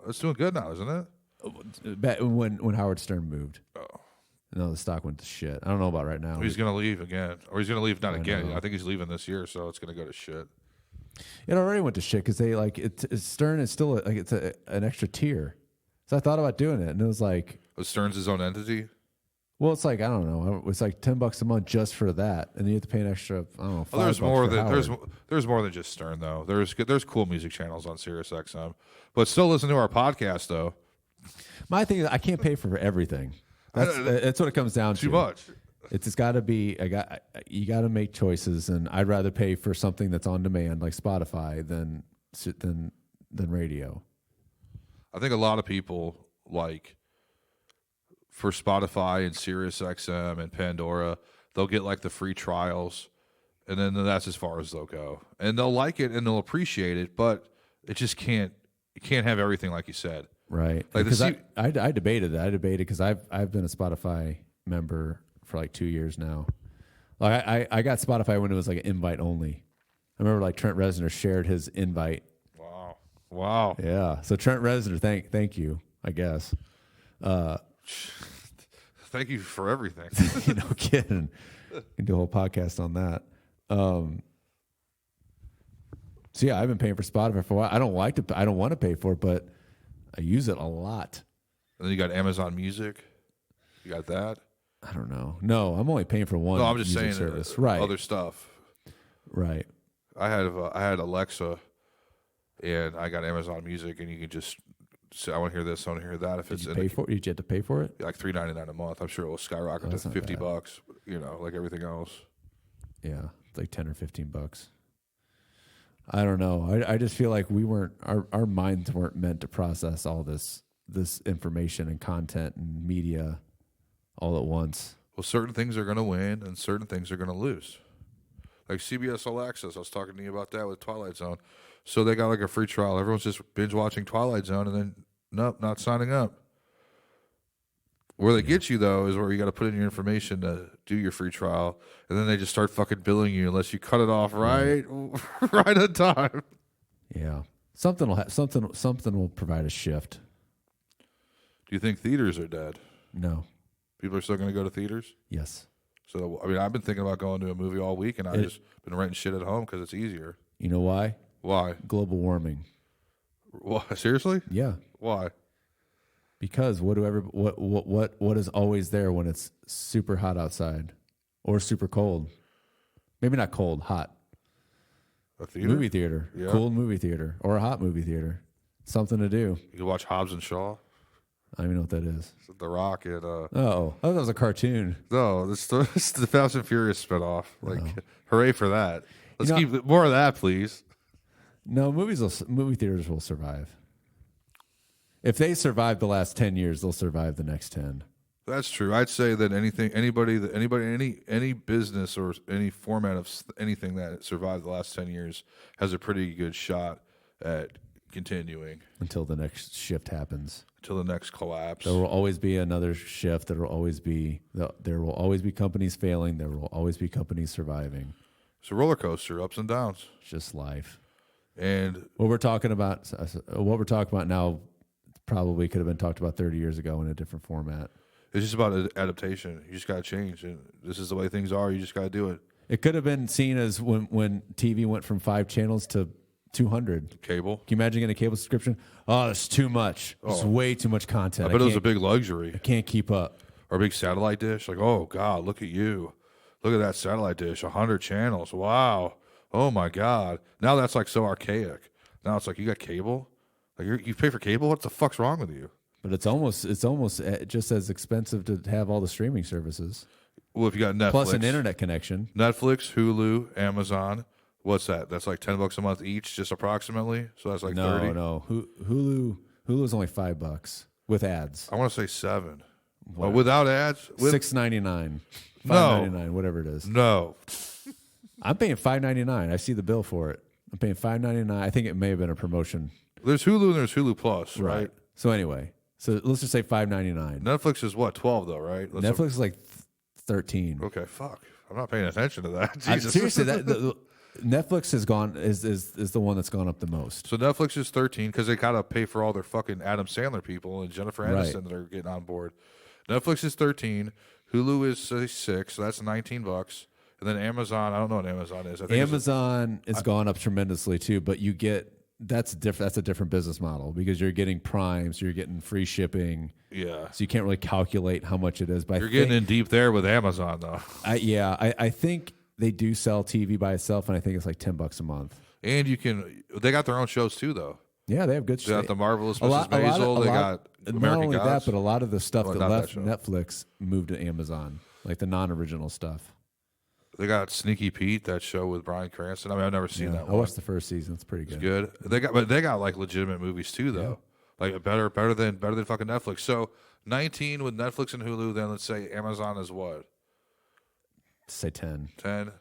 It's doing good now, isn't it? Back when Howard Stern moved. Oh. No, the stock went to shit. I don't know about right now. He's going to leave again. Or he's going to leave not again. I think he's leaving this year, so it's going to go to shit. It already went to shit because they Stern is still it's an extra tier. So I thought about doing it, and it was like, was Stern's his own entity? Well, it's like I don't know. It's like $10 a month just for that, and you have to pay an extra. I don't know. Well, there's more than there's more than just Stern though. There's cool music channels on Sirius XM, but still listen to our podcast though. My thing is I can't pay for everything. That's what it comes down to. Too much. It's got to be. You got to make choices, and I'd rather pay for something that's on demand like Spotify than radio. I think a lot of people like for Spotify and Sirius XM and Pandora, they'll get like the free trials, and then that's as far as they'll go. And they'll like it and they'll appreciate it, but it just can't. You can't have everything like you said. Right. Like Because the I debated that. I debated because I've been a Spotify member for like 2 years now. Like I got Spotify when it was like an invite only. I remember like Trent Reznor shared his invite. Wow. Yeah. So Trent Reznor, thank you, I guess. Thank you for everything. No kidding. We can do a whole podcast on that. So yeah, I've been paying for Spotify for a while. I don't want to pay for it, but I use it a lot. And then you got Amazon Music. You got that. I don't know. No, I'm only paying for one. No, I'm just music saying service. Right. other stuff. Right. I had Alexa, and I got Amazon Music, and you can just say, I want to hear this, I want to hear that. If Did it's you pay for it? Did you have to pay for it? like $3.99 a month, I'm sure it will skyrocket that's to not $50. Like everything else. Yeah, it's like $10 or $15. I don't know. I just feel like our minds weren't meant to process all this information and content and media all at once. Well, certain things are going to win, and certain things are going to lose. Like CBS All Access, I was talking to you about that with Twilight Zone. So they got like a free trial. Everyone's just binge watching Twilight Zone, and then nope, not signing up. Where they get you though is where you got to put in your information to do your free trial, and then they just start fucking billing you unless you cut it off right on time. Yeah, something will provide a shift. Do you think theaters are dead? No. People are still going to go to theaters? Yes. So I mean, I've been thinking about going to a movie all week, and I've just been renting shit at home because it's easier. You know why? Why? Global warming. Why? Seriously? Yeah. Why? Because what is always there when it's super hot outside or super cold? Maybe not cold, hot. A theater? Movie theater. Yeah. Cool movie theater or a hot movie theater. Something to do. You can watch Hobbs and Shaw. I don't even know what that is. It's The Rock and Oh, I thought that was a cartoon. no, it's the Fast and Furious spinoff. Like, hooray for that! Let's You know- keep more of that, please. No, movie theaters will survive. If they survive the last 10 years, they'll survive the next 10. That's true. I'd say that any business or any format of anything that survived the last 10 years has a pretty good shot at continuing Until the next shift happens. until the next collapse. There will always be another shift. There will always be companies failing. There will always be companies surviving. It's a roller coaster, ups and downs. It's just life. And What we're talking about now probably could have been talked about 30 years ago in a different format. it's just about adaptation. You just got to change. And this is the way things are. You just got to do it. It could have been seen as when TV went from 5 channels to 200. Cable. Can you imagine getting a cable subscription? Oh, it's too much. It's way too much content. I bet it was a big luxury. Can't keep up. Or a big satellite dish. Like, oh, God, look at you. Look at that satellite dish. 100 channels. Wow. Oh, my God. Now that's like so archaic. Now it's like, you got cable? Like you pay for cable? What the fuck's wrong with you? But it's almost just as expensive to have all the streaming services. Well, if you got Netflix. Plus an internet connection. Netflix, Hulu, Amazon. What's that? That's like $10 a month each, just approximately. So that's like 30. No. Hulu is only $5 with ads. I want to say 7. Well, without ads? $6.99, No. $5.99, whatever it is. No. I'm paying $5.99. I see the bill for it. I'm paying $5.99. I think it may have been a promotion. There's Hulu and there's Hulu Plus, right? So anyway, let's just say $5.99. Netflix is what, 12 though, right? Netflix is like 13. Okay, fuck. I'm not paying attention to that. I- Jesus. seriously, Netflix has gone is the one that's gone up the most. So Netflix is 13 because they gotta pay for all their fucking Adam Sandler people and Jennifer Aniston Right. that are getting on board. Netflix is 13. Hulu is 6, so that's $19. And then Amazon, I don't know what Amazon is. I think Amazon has gone up tremendously too, but you get that's different. That's a different business model because you're getting Prime, so you're getting free shipping. Yeah. So you can't really calculate how much it is. But You're getting in deep there with Amazon though. I think they do sell TV by itself, and I think it's like $10 a month. And they got their own shows too though. Yeah, they have good They got stuff. The Marvelous Mrs. Maisel. They got not American only Gods. that, but a lot of the stuff Well, that not that left show. Netflix moved to Amazon, like the non-original stuff. They got Sneaky Pete, that show with Bryan Cranston. I mean, I've never seen that I one. watched the first season; it's pretty good. Good. They got like legitimate movies too, though. Like better than fucking Netflix. So 19 with Netflix and Hulu. Then let's say Amazon is what, Say 10. 10.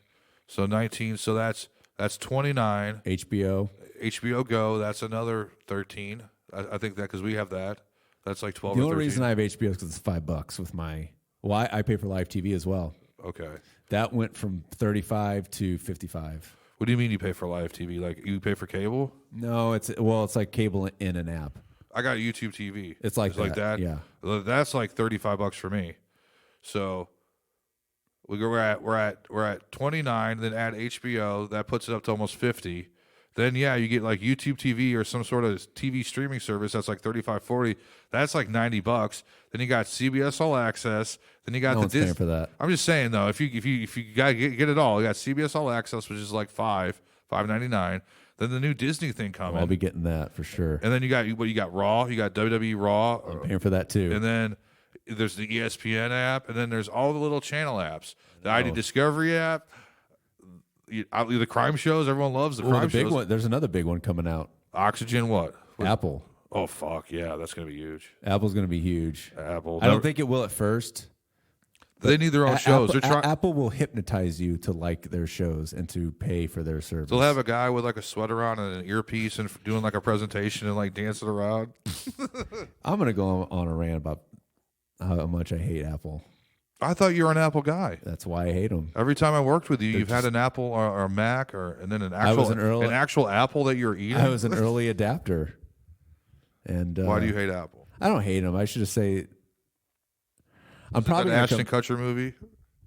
So 19. So that's 29. HBO. HBO Go. That's another 13. I think that because we have that. That's like 12 The or only 13. reason I have HBO is because it's $5 with my. Well, I pay for live TV as well. Okay. That went from 35 to 55. What do you mean you pay for live TV? Like you pay for cable? No, it's like cable in an app. I got YouTube TV. It's like that, yeah. That's like $35 for me. So we're at 29. Then add HBO, that puts it up to almost 50. Then yeah, you get like YouTube TV or some sort of TV streaming service that's like 35, 40. That's like $90. Then you got CBS All Access. Then you got No the one's paying Disney. for that. I'm just saying though, if you gotta get it all, you got CBS All Access, which is like $5.99. Then the new Disney thing coming. I'll be getting that for sure. And then you got Raw, you got WWE Raw, Paying for that too. and then there's the ESPN app, and then there's all the little channel apps, the Oh. ID Discovery app, the crime shows. Everyone loves the Well, crime the big shows. one. There's another big one coming out. Oxygen, what? Apple. Oh fuck yeah, that's gonna be huge. Apple's going to be huge. Apple. I don't think it will at first. they need their own shows. Apple will hypnotize you to like their shows and to pay for their service. They'll have a guy with like a sweater on and an earpiece and doing like a presentation and like dancing around. I'm going to go on a rant about how much I hate Apple. I thought you were an Apple guy. That's why I hate them. Every time I worked with you, you've had an Apple or a Mac and then an actual Apple that you're eating. I was an early adapter. And Why do you hate Apple? I don't hate them. I should just say I'm Is probably that gonna Ashton Kutcher movie?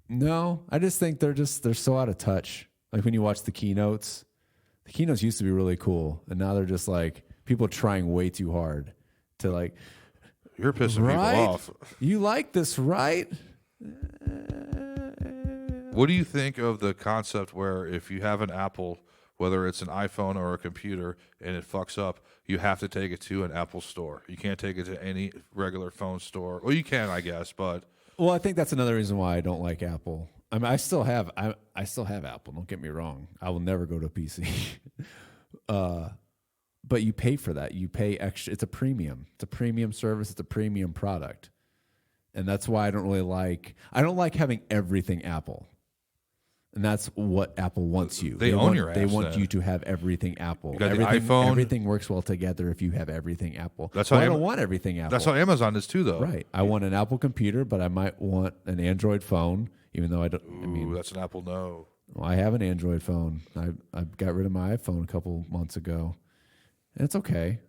No, I just think they're so out of touch. Like when you watch the keynotes used to be really cool, and now they're just like people trying way too hard to like. You're pissing Right? people off. You like this, right? What do you think of the concept where if you have an Apple, whether it's an iPhone or a computer, and it fucks up, you have to take it to an Apple store? You can't take it to any regular phone store. Well, you can, I guess, but Well, I think that's another reason why I don't like Apple. I mean, I still have Apple. Don't get me wrong. I will never go to a PC. But you pay for that. You pay extra. It's a premium. It's a premium service. It's a premium product, and that's why I don't like having everything Apple. And that's what Apple wants you. They own your They apps want then. you to have everything Apple. You got the everything, iPhone. Everything works well together if you have everything Apple. That's Well, how I Am- don't want everything Apple. that's how Amazon is too, though. Right. I want an Apple computer, but I might want an Android phone, even though I don't. I mean, Ooh, that's an Apple no. well, I have an Android phone. I got rid of my iPhone a couple months ago, and it's okay.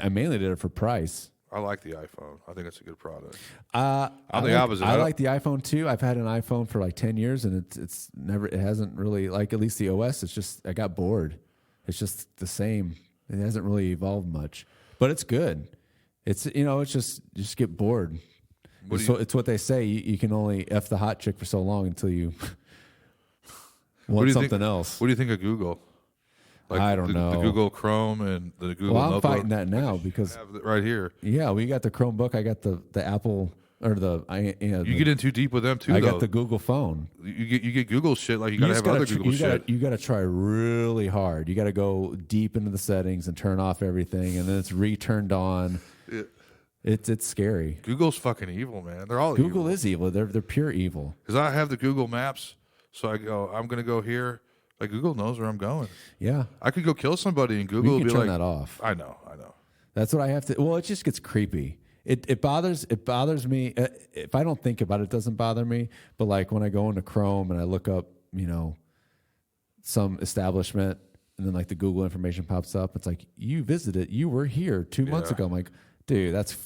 I mainly did it for price. I like the iPhone. I think it's a good product. I'm the opposite. I like the iPhone too. I've had an iPhone for like 10 years, and it hasn't really, like, at least the OS. It's just I got bored. It's just the same. It hasn't really evolved much, but it's good. It's it's just get bored. It's what they say. You can only F the hot chick for so long until you What do want you something think, else. What do you think of Google? I don't know. The Google Chrome and the Google Well, I'm Notebook. fighting that now because I have it right here. yeah, we got the Chromebook. I got the Apple or You get in too deep with them too. I though. got the Google phone. You get Google shit like you gotta just have other gotta Google shit. You got to try really hard. You got to go deep into the settings and turn off everything, and then it's returned on. Yeah. It's scary. Google's fucking evil, man. They're all Google is evil. They're pure evil. because I have the Google Maps, so I go. I'm gonna go here. Like Google knows where I'm going. Yeah, I could go kill somebody, and Google you will can be turn like, that off. I know. That's what I have to. Well, it just gets creepy. It bothers me. If I don't think about it, it doesn't bother me. But like when I go into Chrome and I look up, some establishment, and then like the Google information pops up, it's like you visited, you were here 2 months Yeah. ago. I'm like, dude, that's.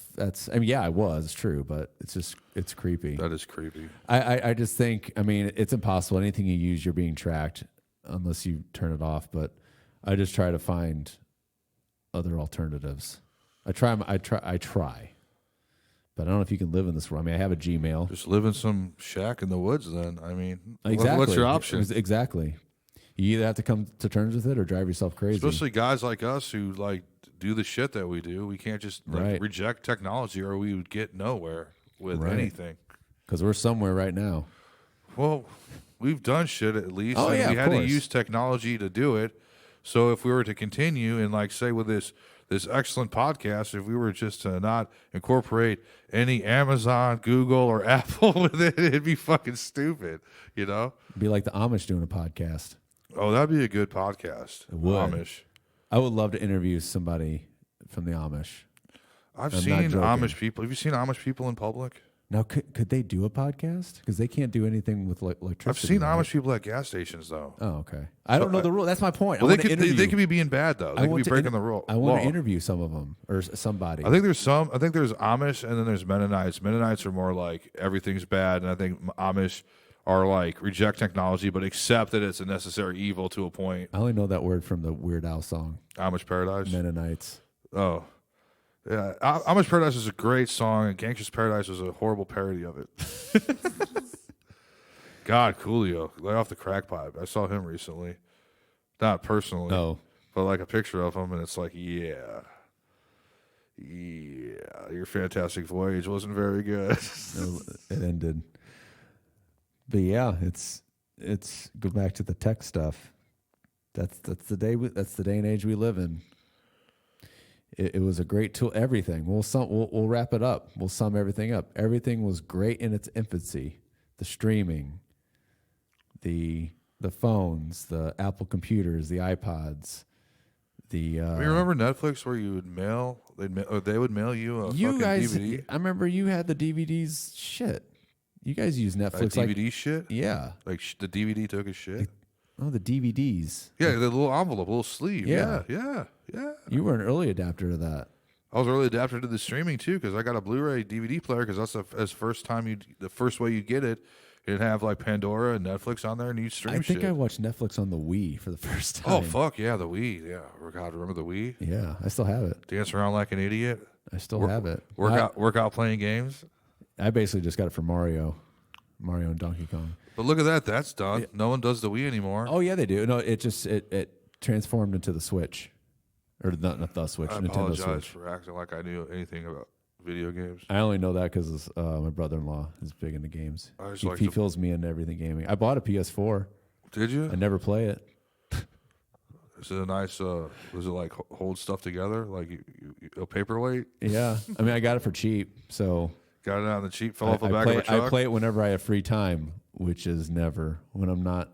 I mean, yeah, I was. It's true, but it's creepy. That is creepy. I just think. I mean, it's impossible. Anything you use, you're being tracked unless you turn it off. But I just try to find other alternatives. I try, but I don't know if you can live in this world. I mean, I have a Gmail. Just live in some shack in the woods. Then I mean, Exactly. what's your option? Exactly. You either have to come to terms with it or drive yourself crazy. Especially guys like us who like do the shit that we do. We can't just Right. reject technology, or we would get nowhere with Right. anything. Because we're somewhere right now. Well, we've done shit at least. Oh, and yeah, we of had to course. use technology to do it. So if we were to continue and like say with this excellent podcast, if we were just to not incorporate any Amazon, Google, or Apple with it, it'd be fucking stupid, It'd be like the Amish doing a podcast. Oh, that'd be a good podcast. It would. Amish. I would love to interview somebody from the Amish. I've I'm not seen joking. Amish people. Have you seen Amish people in public? Now, could they do a podcast? Because they can't do anything with electricity. I've seen right? Amish people at gas stations, though. Oh, okay. I don't know the rule. That's my point. Well, I they wanna could interview. be being bad though. They could be breaking the rule. I want law. to interview some of them or somebody. I think there's some. I think there's Amish, and then there's Mennonites. Mennonites are more like everything's bad, and I think Amish are like reject technology, but accept that it's a necessary evil to a point. I only know that word from the Weird Al song, Amish Paradise. Mennonites. Oh, yeah. Amish Paradise is a great song, and Gangsta's Paradise was a horrible parody of it. God, Coolio, lay off the crack pipe. I saw him recently, not personally, No. but like a picture of him, and it's like, yeah, your Fantastic Voyage wasn't very good. It ended. But yeah, it's go back to the tech stuff. That's the day and age we live in. It was a great tool. Everything. We'll wrap it up. We'll sum everything up. Everything was great in its infancy. The streaming, the phones, the Apple computers, the iPods, the. You remember Netflix where you would mail? They would mail you a You fucking guys, DVD. I remember you had the DVDs. Shit, you guys use Netflix Like DVD like shit. yeah. Like the DVD took a shit. Oh, the DVDs. Yeah, the little envelope, little sleeve. Yeah. Yeah. You were an early adapter to that. I was early adapter to the streaming too because I got a Blu-ray DVD player because that's the first way you get it. It'd have like Pandora and Netflix on there, and you stream I think shit. I watched Netflix on the Wii for the first time. Oh fuck yeah, the Wii. Yeah, God, remember the Wii? Yeah, I still have it. Dance around like an idiot. I still have it. Work out playing games. I basically just got it for Mario and Donkey Kong. But look at that, that's done. Yeah. No one does the Wii anymore. Oh yeah, they do. No, it transformed into the Switch, or not the Switch. I Nintendo apologize Switch. for acting like I knew anything about video games. I only know that because my brother-in-law is big into games. He fills me into everything gaming. I bought a PS4. Did you? I never play it. Is it a nice? Was it like hold stuff together, like a paperweight? Yeah, I mean I got it for cheap, so got it on the cheap. Fell off the back of a truck. I play it whenever I have free time, which is never when I'm not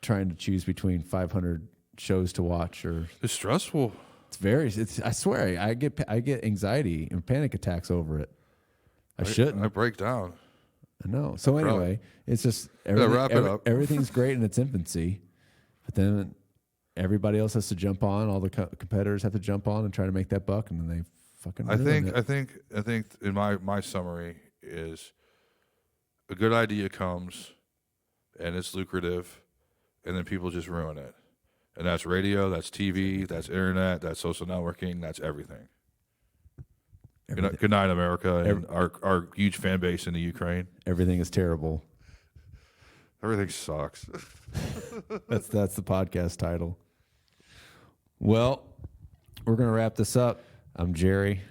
trying to choose between 500 shows to watch. Or it's stressful. I swear I get anxiety and panic attacks over it. I shouldn't. I break down. I know. So anyway, it's just everything's great in its infancy, but then everybody else has to jump on. All the competitors have to jump on and try to make that buck, and then they fucking. I think in my summary is a good idea comes, and it's lucrative, and then people just ruin it, and that's radio, that's TV, that's internet, that's social networking, that's everything. Good night, America, and our huge fan base in the Ukraine. Everything is terrible. Everything sucks. That's the podcast title. Well, we're going to wrap this up. I'm Jerry.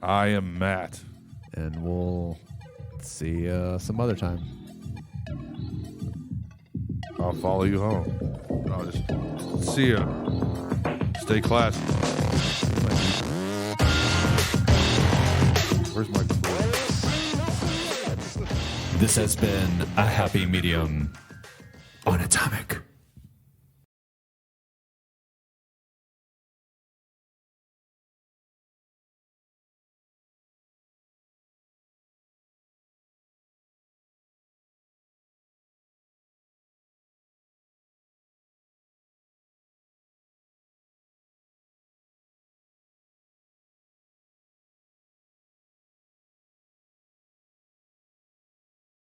I am Matt. And we'll see you some other time. I'll follow you home. I'll just see ya. Stay classy. Where's my cord? This has been a happy medium on Atomic.